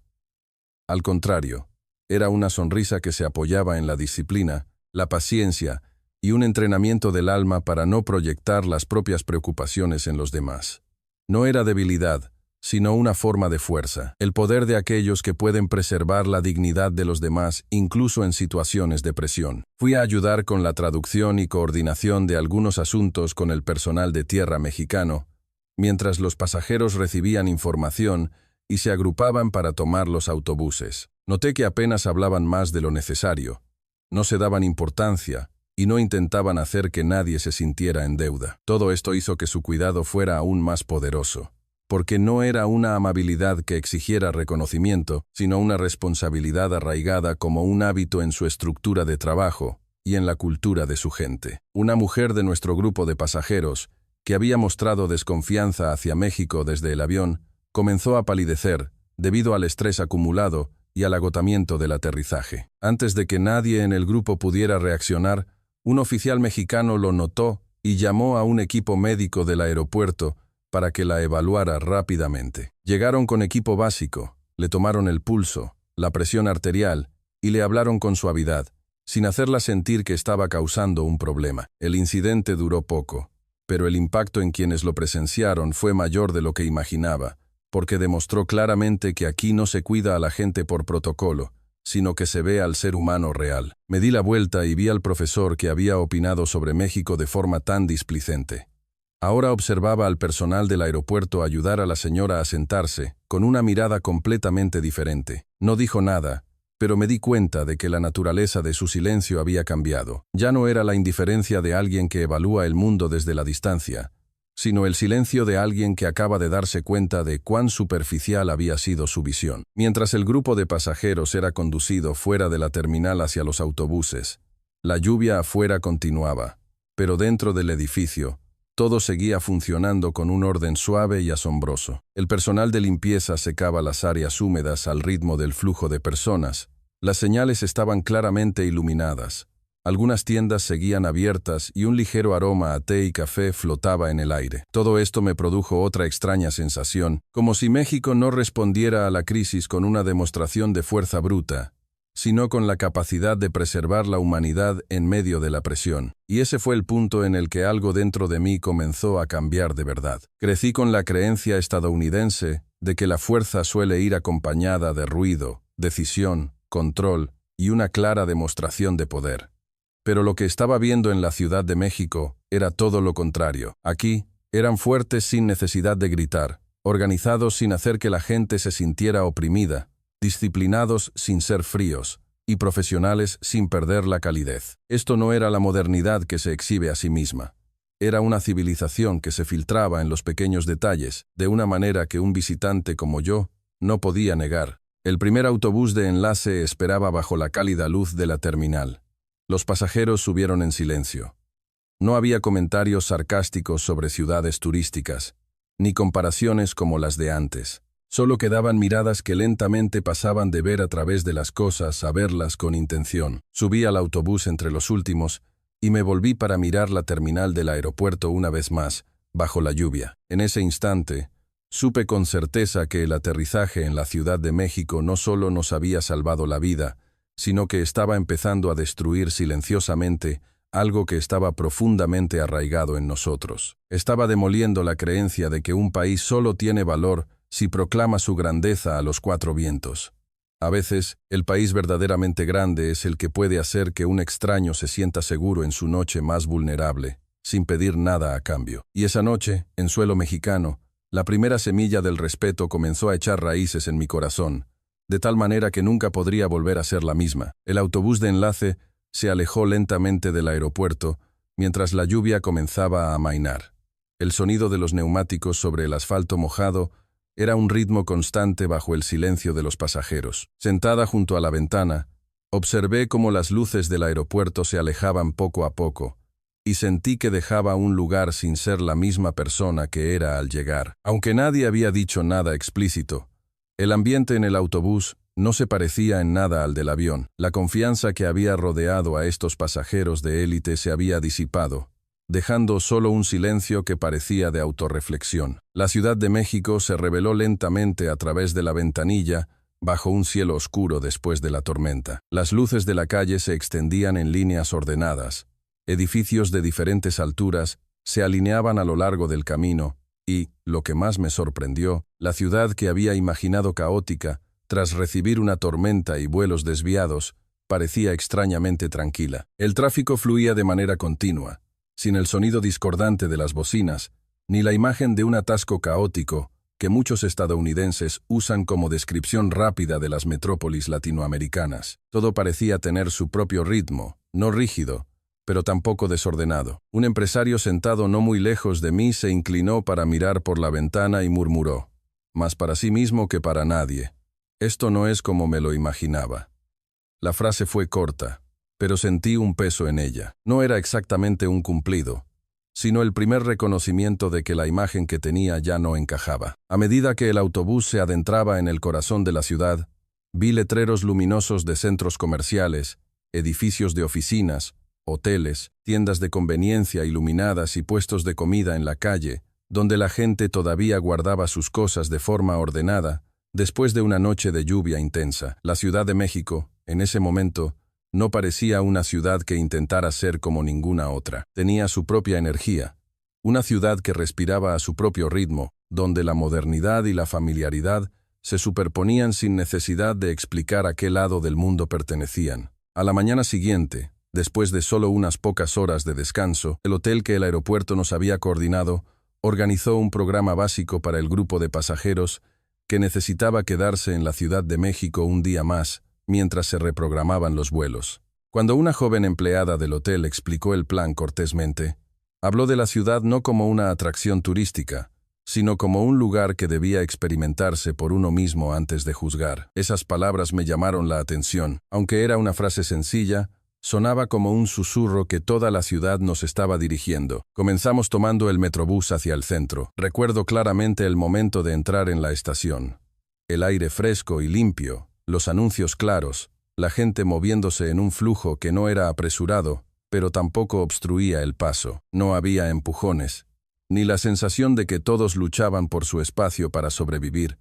Al contrario, era una sonrisa que se apoyaba en la disciplina, la paciencia y un entrenamiento del alma para no proyectar las propias preocupaciones en los demás. No era debilidad, sino una forma de fuerza, el poder de aquellos que pueden preservar la dignidad de los demás incluso en situaciones de presión. Fui a ayudar con la traducción y coordinación de algunos asuntos con el personal de tierra mexicano, mientras los pasajeros recibían información y se agrupaban para tomar los autobuses. Noté que apenas hablaban más de lo necesario, no se daban importancia y no intentaban hacer que nadie se sintiera en deuda. Todo esto hizo que su cuidado fuera aún más poderoso, porque no era una amabilidad que exigiera reconocimiento, sino una responsabilidad arraigada como un hábito en su estructura de trabajo y en la cultura de su gente. Una mujer de nuestro grupo de pasajeros, que había mostrado desconfianza hacia México desde el avión, comenzó a palidecer debido al estrés acumulado y al agotamiento del aterrizaje. Antes de que nadie en el grupo pudiera reaccionar, un oficial mexicano lo notó y llamó a un equipo médico del aeropuerto para que la evaluara rápidamente. Llegaron con equipo básico, le tomaron el pulso, la presión arterial y le hablaron con suavidad, sin hacerla sentir que estaba causando un problema. El incidente duró poco, pero el impacto en quienes lo presenciaron fue mayor de lo que imaginaba, porque demostró claramente que aquí no se cuida a la gente por protocolo, sino que se ve al ser humano real. Me di la vuelta y vi al profesor que había opinado sobre México de forma tan displicente. Ahora observaba al personal del aeropuerto ayudar a la señora a sentarse, con una mirada completamente diferente. No dijo nada, pero me di cuenta de que la naturaleza de su silencio había cambiado. Ya no era la indiferencia de alguien que evalúa el mundo desde la distancia, sino el silencio de alguien que acaba de darse cuenta de cuán superficial había sido su visión. Mientras el grupo de pasajeros era conducido fuera de la terminal hacia los autobuses, la lluvia afuera continuaba, pero dentro del edificio, todo seguía funcionando con un orden suave y asombroso. El personal de limpieza secaba las áreas húmedas al ritmo del flujo de personas. Las señales estaban claramente iluminadas. Algunas tiendas seguían abiertas y un ligero aroma a té y café flotaba en el aire. Todo esto me produjo otra extraña sensación, como si México no respondiera a la crisis con una demostración de fuerza bruta, sino con la capacidad de preservar la humanidad en medio de la presión. Y ese fue el punto en el que algo dentro de mí comenzó a cambiar de verdad. Crecí con la creencia estadounidense de que la fuerza suele ir acompañada de ruido, decisión, control y una clara demostración de poder. Pero lo que estaba viendo en la Ciudad de México era todo lo contrario. Aquí, eran fuertes sin necesidad de gritar, organizados sin hacer que la gente se sintiera oprimida, disciplinados sin ser fríos, y profesionales sin perder la calidez. Esto no era la modernidad que se exhibe a sí misma. Era una civilización que se filtraba en los pequeños detalles, de una manera que un visitante como yo no podía negar. El primer autobús de enlace esperaba bajo la cálida luz de la terminal. Los pasajeros subieron en silencio. No había comentarios sarcásticos sobre ciudades turísticas, ni comparaciones como las de antes. Solo quedaban miradas que lentamente pasaban de ver a través de las cosas a verlas con intención. Subí al autobús entre los últimos y me volví para mirar la terminal del aeropuerto una vez más, bajo la lluvia. En ese instante, supe con certeza que el aterrizaje en la Ciudad de México no solo nos había salvado la vida, sino que estaba empezando a destruir silenciosamente algo que estaba profundamente arraigado en nosotros. Estaba demoliendo la creencia de que un país solo tiene valor si proclama su grandeza a los cuatro vientos. A veces, el país verdaderamente grande es el que puede hacer que un extraño se sienta seguro en su noche más vulnerable, sin pedir nada a cambio. Y esa noche, en suelo mexicano, la primera semilla del respeto comenzó a echar raíces en mi corazón, de tal manera que nunca podría volver a ser la misma. El autobús de enlace se alejó lentamente del aeropuerto, mientras la lluvia comenzaba a amainar. El sonido de los neumáticos sobre el asfalto mojado era un ritmo constante bajo el silencio de los pasajeros. Sentada junto a la ventana, observé cómo las luces del aeropuerto se alejaban poco a poco, y sentí que dejaba un lugar sin ser la misma persona que era al llegar. Aunque nadie había dicho nada explícito, el ambiente en el autobús no se parecía en nada al del avión. La confianza que había rodeado a estos pasajeros de élite se había disipado, dejando solo un silencio que parecía de autorreflexión. La Ciudad de México se reveló lentamente a través de la ventanilla, bajo un cielo oscuro después de la tormenta. Las luces de la calle se extendían en líneas ordenadas. Edificios de diferentes alturas se alineaban a lo largo del camino y, lo que más me sorprendió, la ciudad que había imaginado caótica, tras recibir una tormenta y vuelos desviados, parecía extrañamente tranquila. El tráfico fluía de manera continua, sin el sonido discordante de las bocinas, ni la imagen de un atasco caótico que muchos estadounidenses usan como descripción rápida de las metrópolis latinoamericanas. Todo parecía tener su propio ritmo, no rígido, pero tampoco desordenado. Un empresario sentado no muy lejos de mí se inclinó para mirar por la ventana y murmuró, más para sí mismo que para nadie: «Esto no es como me lo imaginaba». La frase fue corta, pero sentí un peso en ella. No era exactamente un cumplido, sino el primer reconocimiento de que la imagen que tenía ya no encajaba. A medida que el autobús se adentraba en el corazón de la ciudad, vi letreros luminosos de centros comerciales, edificios de oficinas, hoteles, tiendas de conveniencia iluminadas y puestos de comida en la calle, donde la gente todavía guardaba sus cosas de forma ordenada, después de una noche de lluvia intensa. La Ciudad de México, en ese momento, no parecía una ciudad que intentara ser como ninguna otra. Tenía su propia energía, una ciudad que respiraba a su propio ritmo, donde la modernidad y la familiaridad se superponían sin necesidad de explicar a qué lado del mundo pertenecían. A la mañana siguiente, después de solo unas pocas horas de descanso, el hotel que el aeropuerto nos había coordinado organizó un programa básico para el grupo de pasajeros que necesitaba quedarse en la Ciudad de México un día más, mientras se reprogramaban los vuelos. Cuando una joven empleada del hotel explicó el plan cortésmente, habló de la ciudad no como una atracción turística, sino como un lugar que debía experimentarse por uno mismo antes de juzgar. Esas palabras me llamaron la atención. Aunque era una frase sencilla, sonaba como un susurro que toda la ciudad nos estaba dirigiendo. Comenzamos tomando el metrobús hacia el centro. Recuerdo claramente el momento de entrar en la estación. El aire fresco y limpio, los anuncios claros, la gente moviéndose en un flujo que no era apresurado, pero tampoco obstruía el paso. No había empujones, ni la sensación de que todos luchaban por su espacio para sobrevivir,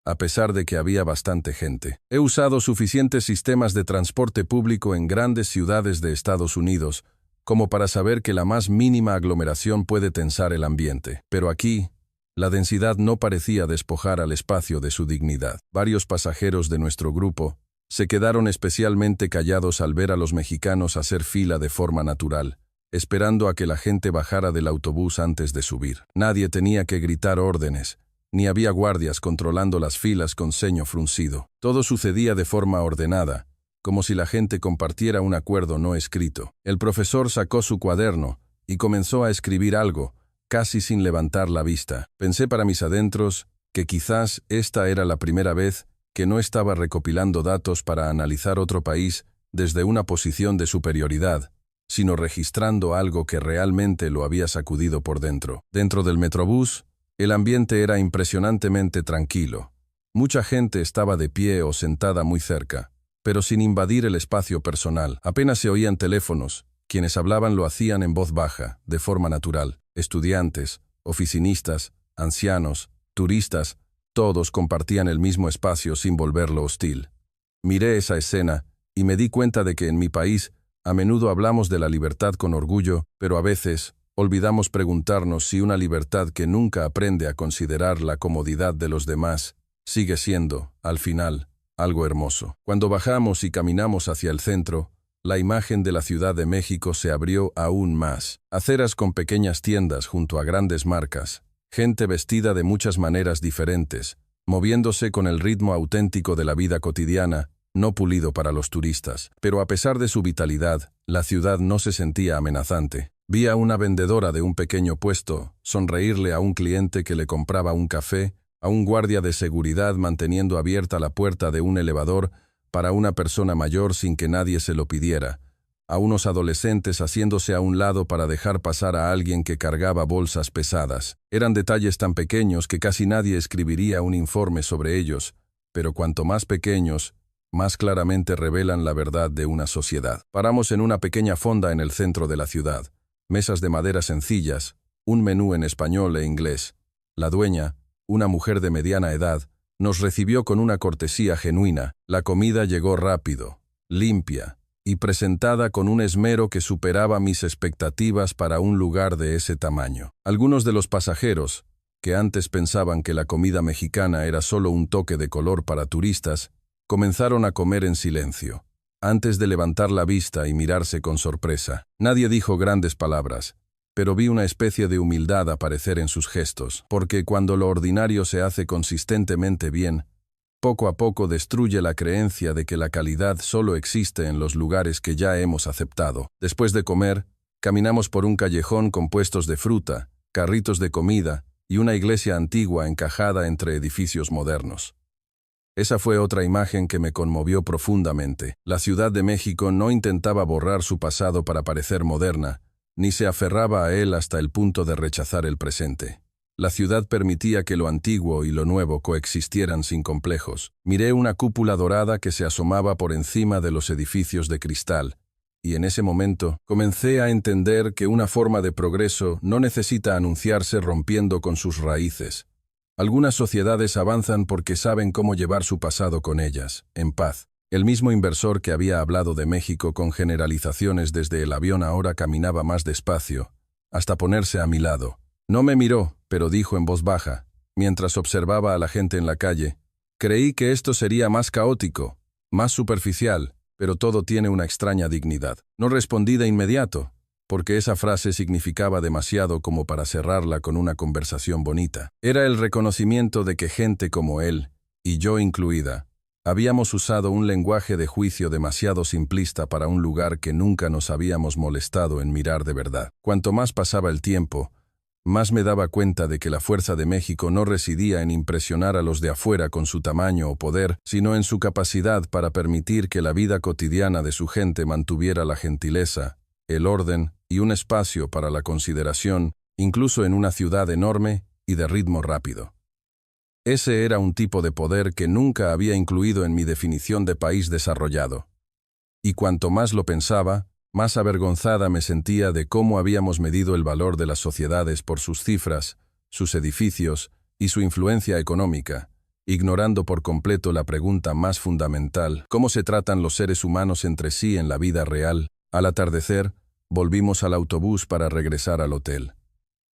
a pesar de que había bastante gente. He usado suficientes sistemas de transporte público en grandes ciudades de Estados Unidos como para saber que la más mínima aglomeración puede tensar el ambiente. Pero aquí, la densidad no parecía despojar al espacio de su dignidad. Varios pasajeros de nuestro grupo se quedaron especialmente callados al ver a los mexicanos hacer fila de forma natural, esperando a que la gente bajara del autobús antes de subir. Nadie tenía que gritar órdenes, ni había guardias controlando las filas con ceño fruncido. Todo sucedía de forma ordenada, como si la gente compartiera un acuerdo no escrito. El profesor sacó su cuaderno y comenzó a escribir algo, casi sin levantar la vista. Pensé para mis adentros que quizás esta era la primera vez que no estaba recopilando datos para analizar otro país desde una posición de superioridad, sino registrando algo que realmente lo había sacudido por dentro. Dentro del metrobús, el ambiente era impresionantemente tranquilo. Mucha gente estaba de pie o sentada muy cerca, pero sin invadir el espacio personal. Apenas se oían teléfonos. Quienes hablaban lo hacían en voz baja, de forma natural. Estudiantes, oficinistas, ancianos, turistas, todos compartían el mismo espacio sin volverlo hostil. Miré esa escena y me di cuenta de que en mi país a menudo hablamos de la libertad con orgullo, pero a veces olvidamos preguntarnos si una libertad que nunca aprende a considerar la comodidad de los demás sigue siendo, al final, algo hermoso. Cuando bajamos y caminamos hacia el centro, la imagen de la Ciudad de México se abrió aún más. Aceras con pequeñas tiendas junto a grandes marcas, gente vestida de muchas maneras diferentes, moviéndose con el ritmo auténtico de la vida cotidiana, no pulido para los turistas. Pero a pesar de su vitalidad, la ciudad no se sentía amenazante. Vi a una vendedora de un pequeño puesto sonreírle a un cliente que le compraba un café, a un guardia de seguridad manteniendo abierta la puerta de un elevador para una persona mayor sin que nadie se lo pidiera, a unos adolescentes haciéndose a un lado para dejar pasar a alguien que cargaba bolsas pesadas. Eran detalles tan pequeños que casi nadie escribiría un informe sobre ellos, pero cuanto más pequeños, más claramente revelan la verdad de una sociedad. Paramos en una pequeña fonda en el centro de la ciudad. Mesas de madera sencillas, un menú en español e inglés. La dueña, una mujer de mediana edad, nos recibió con una cortesía genuina. La comida llegó rápido, limpia y presentada con un esmero que superaba mis expectativas para un lugar de ese tamaño. Algunos de los pasajeros, que antes pensaban que la comida mexicana era solo un toque de color para turistas, comenzaron a comer en silencio, antes de levantar la vista y mirarse con sorpresa. Nadie dijo grandes palabras, pero vi una especie de humildad aparecer en sus gestos, porque cuando lo ordinario se hace consistentemente bien, poco a poco destruye la creencia de que la calidad solo existe en los lugares que ya hemos aceptado. Después de comer, caminamos por un callejón con puestos de fruta, carritos de comida y una iglesia antigua encajada entre edificios modernos. Esa fue otra imagen que me conmovió profundamente. La Ciudad de México no intentaba borrar su pasado para parecer moderna, ni se aferraba a él hasta el punto de rechazar el presente. La ciudad permitía que lo antiguo y lo nuevo coexistieran sin complejos. Miré una cúpula dorada que se asomaba por encima de los edificios de cristal, y en ese momento comencé a entender que una forma de progreso no necesita anunciarse rompiendo con sus raíces. Algunas sociedades avanzan porque saben cómo llevar su pasado con ellas, en paz. El mismo inversor que había hablado de México con generalizaciones desde el avión ahora caminaba más despacio, hasta ponerse a mi lado. No me miró, pero dijo en voz baja, mientras observaba a la gente en la calle: creí que esto sería más caótico, más superficial, pero todo tiene una extraña dignidad. No respondí de inmediato, porque esa frase significaba demasiado como para cerrarla con una conversación bonita. Era el reconocimiento de que gente como él, y yo incluida, habíamos usado un lenguaje de juicio demasiado simplista para un lugar que nunca nos habíamos molestado en mirar de verdad. Cuanto más pasaba el tiempo, más me daba cuenta de que la fuerza de México no residía en impresionar a los de afuera con su tamaño o poder, sino en su capacidad para permitir que la vida cotidiana de su gente mantuviera la gentileza, el orden y un espacio para la consideración, incluso en una ciudad enorme y de ritmo rápido. Ese era un tipo de poder que nunca había incluido en mi definición de país desarrollado. Y cuanto más lo pensaba, más avergonzada me sentía de cómo habíamos medido el valor de las sociedades por sus cifras, sus edificios y su influencia económica, ignorando por completo la pregunta más fundamental: ¿cómo se tratan los seres humanos entre sí en la vida real? Al atardecer, volvimos al autobús para regresar al hotel.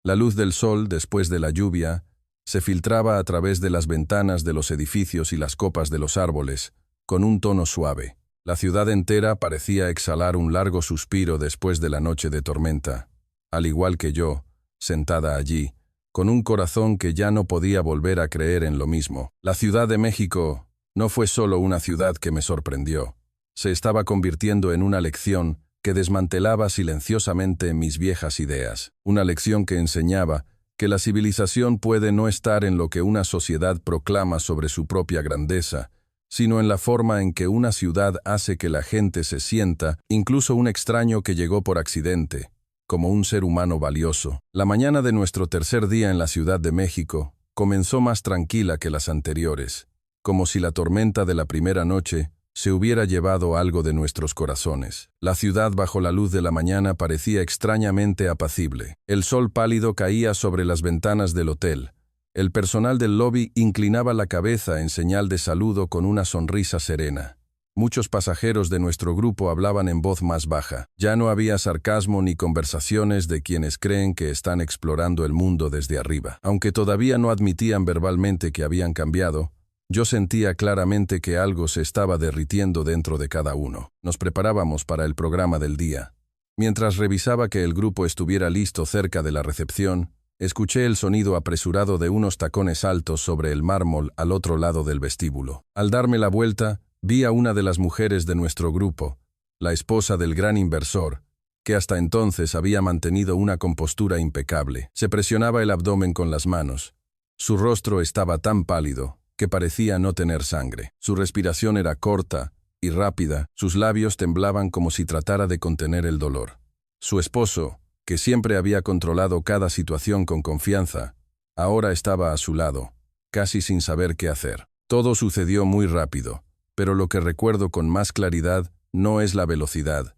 La luz del sol, después de la lluvia, se filtraba a través de las ventanas de los edificios y las copas de los árboles, con un tono suave. La ciudad entera parecía exhalar un largo suspiro después de la noche de tormenta, al igual que yo, sentada allí, con un corazón que ya no podía volver a creer en lo mismo. La Ciudad de México no fue solo una ciudad que me sorprendió, se estaba convirtiendo en una lección que desmantelaba silenciosamente mis viejas ideas, una lección que enseñaba que la civilización puede no estar en lo que una sociedad proclama sobre su propia grandeza, sino en la forma en que una ciudad hace que la gente se sienta, incluso un extraño que llegó por accidente, como un ser humano valioso. La mañana de nuestro tercer día en la Ciudad de México comenzó más tranquila que las anteriores, como si la tormenta de la primera noche se hubiera llevado algo de nuestros corazones. La ciudad bajo la luz de la mañana parecía extrañamente apacible. El sol pálido caía sobre las ventanas del hotel. El personal del lobby inclinaba la cabeza en señal de saludo con una sonrisa serena. Muchos pasajeros de nuestro grupo hablaban en voz más baja. Ya no había sarcasmo ni conversaciones de quienes creen que están explorando el mundo desde arriba. Aunque todavía no admitían verbalmente que habían cambiado, yo sentía claramente que algo se estaba derritiendo dentro de cada uno. Nos preparábamos para el programa del día. Mientras revisaba que el grupo estuviera listo cerca de la recepción, escuché el sonido apresurado de unos tacones altos sobre el mármol al otro lado del vestíbulo. Al darme la vuelta, vi a una de las mujeres de nuestro grupo, la esposa del gran inversor, que hasta entonces había mantenido una compostura impecable. Se presionaba el abdomen con las manos. Su rostro estaba tan pálido que parecía no tener sangre. Su respiración era corta y rápida, sus labios temblaban como si tratara de contener el dolor. Su esposo, que siempre había controlado cada situación con confianza, ahora estaba a su lado, casi sin saber qué hacer. Todo sucedió muy rápido, pero lo que recuerdo con más claridad no es la velocidad,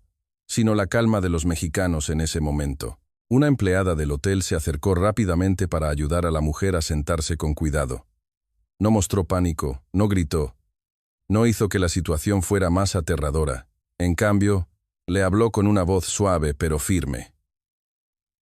sino la calma de los mexicanos en ese momento. Una empleada del hotel se acercó rápidamente para ayudar a la mujer a sentarse con cuidado. No mostró pánico, no gritó, no hizo que la situación fuera más aterradora. En cambio, le habló con una voz suave pero firme.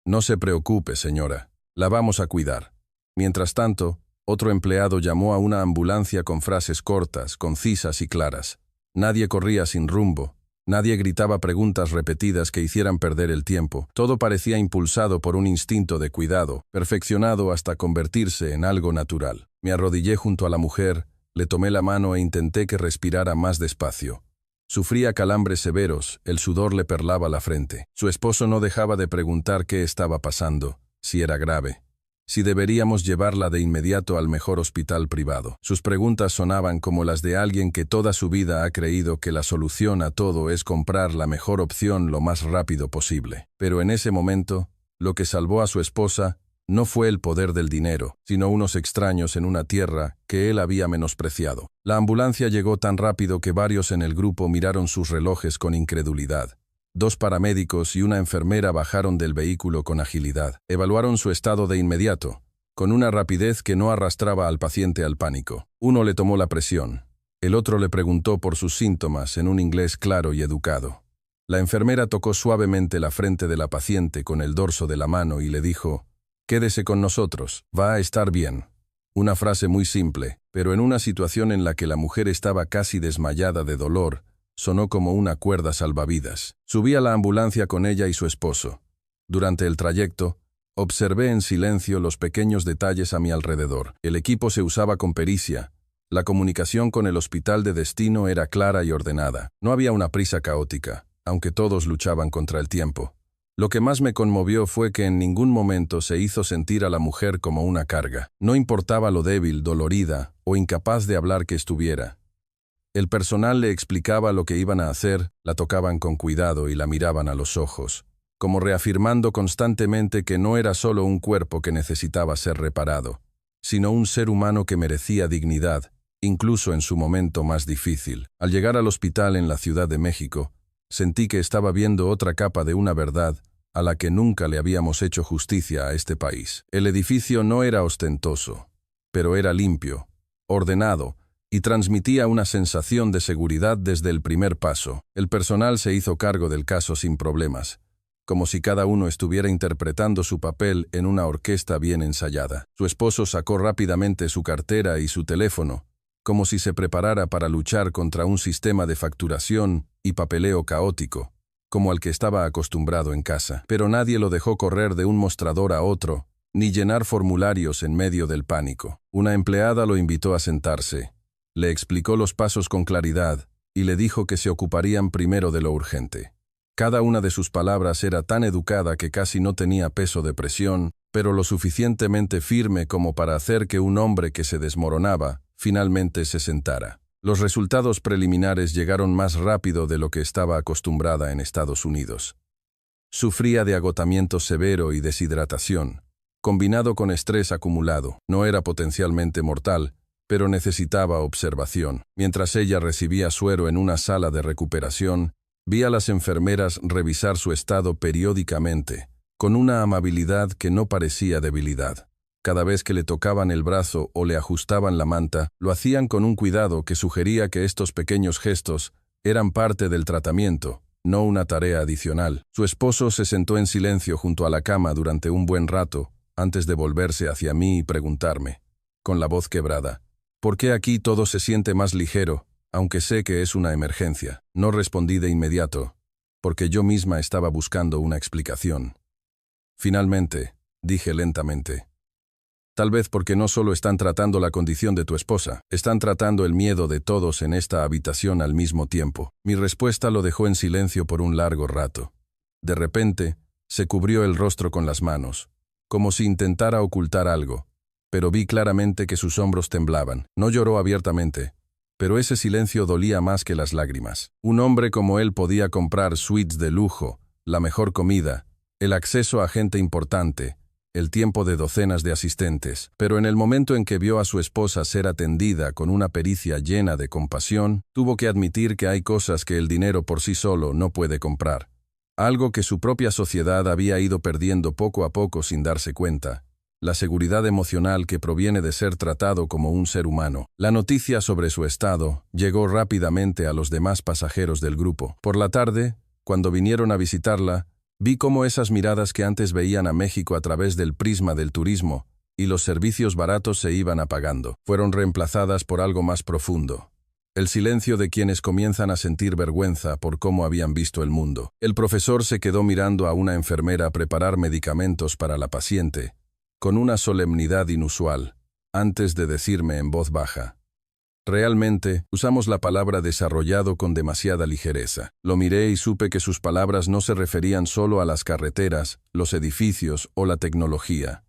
«No se preocupe, señora, la vamos a cuidar». Mientras tanto, otro empleado llamó a una ambulancia con frases cortas, concisas y claras. Nadie corría sin rumbo, nadie gritaba preguntas repetidas que hicieran perder el tiempo. Todo parecía impulsado por un instinto de cuidado, perfeccionado hasta convertirse en algo natural. Me arrodillé junto a la mujer, le tomé la mano e intenté que respirara más despacio. Sufría calambres severos, el sudor le perlaba la frente. Su esposo no dejaba de preguntar qué estaba pasando, si era grave, si deberíamos llevarla de inmediato al mejor hospital privado. Sus preguntas sonaban como las de alguien que toda su vida ha creído que la solución a todo es comprar la mejor opción lo más rápido posible. Pero en ese momento, lo que salvó a su esposa no fue el poder del dinero, sino unos extraños en una tierra que él había menospreciado. La ambulancia llegó tan rápido que varios en el grupo miraron sus relojes con incredulidad. 2 paramédicos y una enfermera bajaron del vehículo con agilidad. Evaluaron su estado de inmediato, con una rapidez que no arrastraba al paciente al pánico. Uno le tomó la presión. El otro le preguntó por sus síntomas en un inglés claro y educado. La enfermera tocó suavemente la frente de la paciente con el dorso de la mano y le dijo: «Quédese con nosotros, va a estar bien». Una frase muy simple, pero en una situación en la que la mujer estaba casi desmayada de dolor, sonó como una cuerda salvavidas. Subí a la ambulancia con ella y su esposo. Durante el trayecto, observé en silencio los pequeños detalles a mi alrededor. El equipo se usaba con pericia. La comunicación con el hospital de destino era clara y ordenada. No había una prisa caótica, aunque todos luchaban contra el tiempo. Lo que más me conmovió fue que en ningún momento se hizo sentir a la mujer como una carga. No importaba lo débil, dolorida o incapaz de hablar que estuviera. El personal le explicaba lo que iban a hacer, la tocaban con cuidado y la miraban a los ojos, como reafirmando constantemente que no era solo un cuerpo que necesitaba ser reparado, sino un ser humano que merecía dignidad, incluso en su momento más difícil. Al llegar al hospital en la Ciudad de México, sentí que estaba viendo otra capa de una verdad a la que nunca le habíamos hecho justicia a este país. El edificio no era ostentoso, pero era limpio, ordenado, y transmitía una sensación de seguridad desde el primer paso. El personal se hizo cargo del caso sin problemas, como si cada uno estuviera interpretando su papel en una orquesta bien ensayada. Su esposo sacó rápidamente su cartera y su teléfono, como si se preparara para luchar contra un sistema de facturación y papeleo caótico, como al que estaba acostumbrado en casa. Pero nadie lo dejó correr de un mostrador a otro, ni llenar formularios en medio del pánico. Una empleada lo invitó a sentarse, le explicó los pasos con claridad y le dijo que se ocuparían primero de lo urgente. Cada una de sus palabras era tan educada que casi no tenía peso de presión, pero lo suficientemente firme como para hacer que un hombre que se desmoronaba finalmente se sentara. Los resultados preliminares llegaron más rápido de lo que estaba acostumbrada en Estados Unidos. Sufría de agotamiento severo y deshidratación, combinado con estrés acumulado. No era potencialmente mortal, pero necesitaba observación. Mientras ella recibía suero en una sala de recuperación, vi a las enfermeras revisar su estado periódicamente, con una amabilidad que no parecía debilidad. Cada vez que le tocaban el brazo o le ajustaban la manta, lo hacían con un cuidado que sugería que estos pequeños gestos eran parte del tratamiento, no una tarea adicional. Su esposo se sentó en silencio junto a la cama durante un buen rato, antes de volverse hacia mí y preguntarme, con la voz quebrada: «¿Por qué aquí todo se siente más ligero, aunque sé que es una emergencia?» No respondí de inmediato, porque yo misma estaba buscando una explicación. «Finalmente», dije lentamente, «tal vez porque no solo están tratando la condición de tu esposa, están tratando el miedo de todos en esta habitación al mismo tiempo». Mi respuesta lo dejó en silencio por un largo rato. De repente, se cubrió el rostro con las manos, como si intentara ocultar algo, pero vi claramente que sus hombros temblaban. No lloró abiertamente, pero ese silencio dolía más que las lágrimas. Un hombre como él podía comprar suites de lujo, la mejor comida, el acceso a gente importante, el tiempo de docenas de asistentes, pero en el momento en que vio a su esposa ser atendida con una pericia llena de compasión, tuvo que admitir que hay cosas que el dinero por sí solo no puede comprar, algo que su propia sociedad había ido perdiendo poco a poco sin darse cuenta: la seguridad emocional que proviene de ser tratado como un ser humano. La noticia sobre su estado llegó rápidamente a los demás pasajeros del grupo. Por la tarde, cuando vinieron a visitarla, vi cómo esas miradas que antes veían a México a través del prisma del turismo y los servicios baratos se iban apagando. Fueron reemplazadas por algo más profundo: el silencio de quienes comienzan a sentir vergüenza por cómo habían visto el mundo. El profesor se quedó mirando a una enfermera preparar medicamentos para la paciente, con una solemnidad inusual, antes de decirme en voz baja: «Realmente, usamos la palabra desarrollado con demasiada ligereza». Lo miré y supe que sus palabras no se referían solo a las carreteras, los edificios o la tecnología.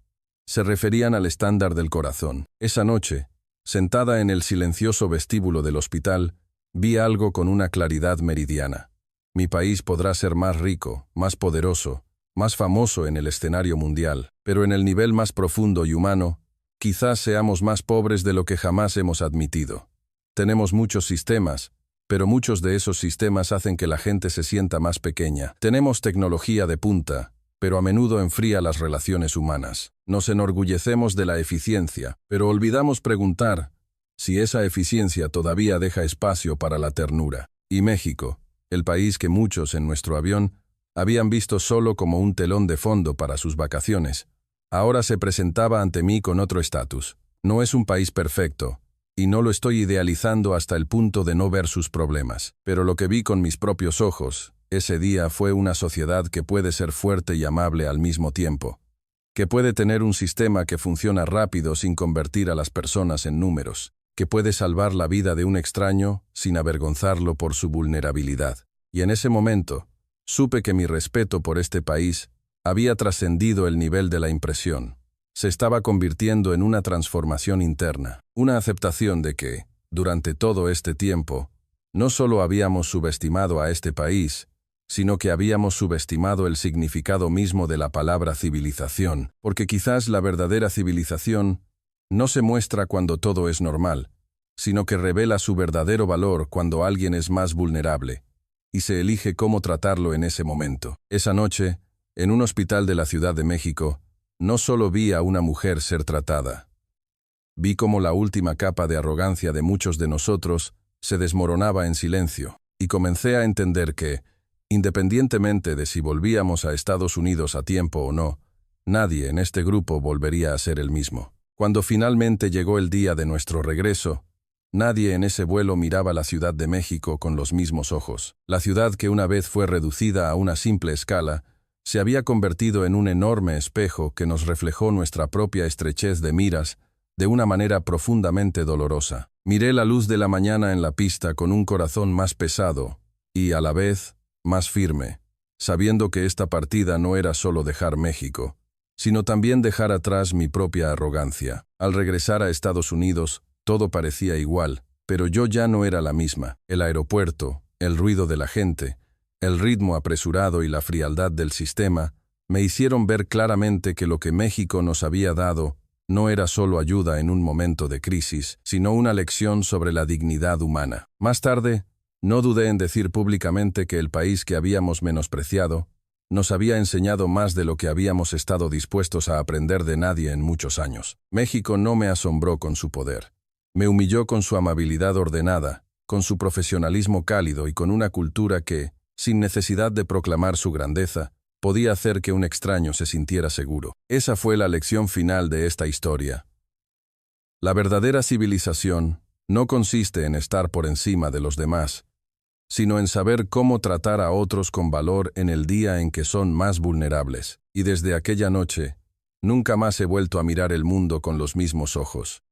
Se referían al estándar del corazón. Esa noche, sentada en el silencioso vestíbulo del hospital, vi algo con una claridad meridiana. Mi país podrá ser más rico, más poderoso, más famoso en el escenario mundial, pero en el nivel más profundo y humano, quizás seamos más pobres de lo que jamás hemos admitido. Tenemos muchos sistemas, pero muchos de esos sistemas hacen que la gente se sienta más pequeña. Tenemos tecnología de punta, pero a menudo enfría las relaciones humanas. Nos enorgullecemos de la eficiencia, pero olvidamos preguntar si esa eficiencia todavía deja espacio para la ternura. Y México, el país que muchos en nuestro avión habían visto solo como un telón de fondo para sus vacaciones, ahora se presentaba ante mí con otro estatus. No es un país perfecto, y no lo estoy idealizando hasta el punto de no ver sus problemas. Pero lo que vi con mis propios ojos ese día fue una sociedad que puede ser fuerte y amable al mismo tiempo, que puede tener un sistema que funciona rápido sin convertir a las personas en números, que puede salvar la vida de un extraño sin avergonzarlo por su vulnerabilidad. Y en ese momento, supe que mi respeto por este país había trascendido el nivel de la impresión. Se estaba convirtiendo en una transformación interna, una aceptación de que, durante todo este tiempo, no solo habíamos subestimado a este país, sino que habíamos subestimado el significado mismo de la palabra civilización, porque quizás la verdadera civilización no se muestra cuando todo es normal, sino que revela su verdadero valor cuando alguien es más vulnerable, y se elige cómo tratarlo en ese momento. Esa noche, en un hospital de la Ciudad de México, no solo vi a una mujer ser tratada. Vi cómo la última capa de arrogancia de muchos de nosotros se desmoronaba en silencio, y comencé a entender que, independientemente de si volvíamos a Estados Unidos a tiempo o no, nadie en este grupo volvería a ser el mismo. Cuando finalmente llegó el día de nuestro regreso, nadie en ese vuelo miraba la Ciudad de México con los mismos ojos. La ciudad que una vez fue reducida a una simple escala, se había convertido en un enorme espejo que nos reflejó nuestra propia estrechez de miras de una manera profundamente dolorosa. Miré la luz de la mañana en la pista con un corazón más pesado y, a la vez, más firme, sabiendo que esta partida no era solo dejar México, sino también dejar atrás mi propia arrogancia. Al regresar a Estados Unidos, todo parecía igual, pero yo ya no era la misma. El aeropuerto, el ruido de la gente, el ritmo apresurado y la frialdad del sistema me hicieron ver claramente que lo que México nos había dado no era solo ayuda en un momento de crisis, sino una lección sobre la dignidad humana. Más tarde, no dudé en decir públicamente que el país que habíamos menospreciado nos había enseñado más de lo que habíamos estado dispuestos a aprender de nadie en muchos años. México no me asombró con su poder. Me humilló con su amabilidad ordenada, con su profesionalismo cálido y con una cultura que, sin necesidad de proclamar su grandeza, podía hacer que un extraño se sintiera seguro. Esa fue la lección final de esta historia. La verdadera civilización no consiste en estar por encima de los demás, sino en saber cómo tratar a otros con valor en el día en que son más vulnerables. Y desde aquella noche, nunca más he vuelto a mirar el mundo con los mismos ojos.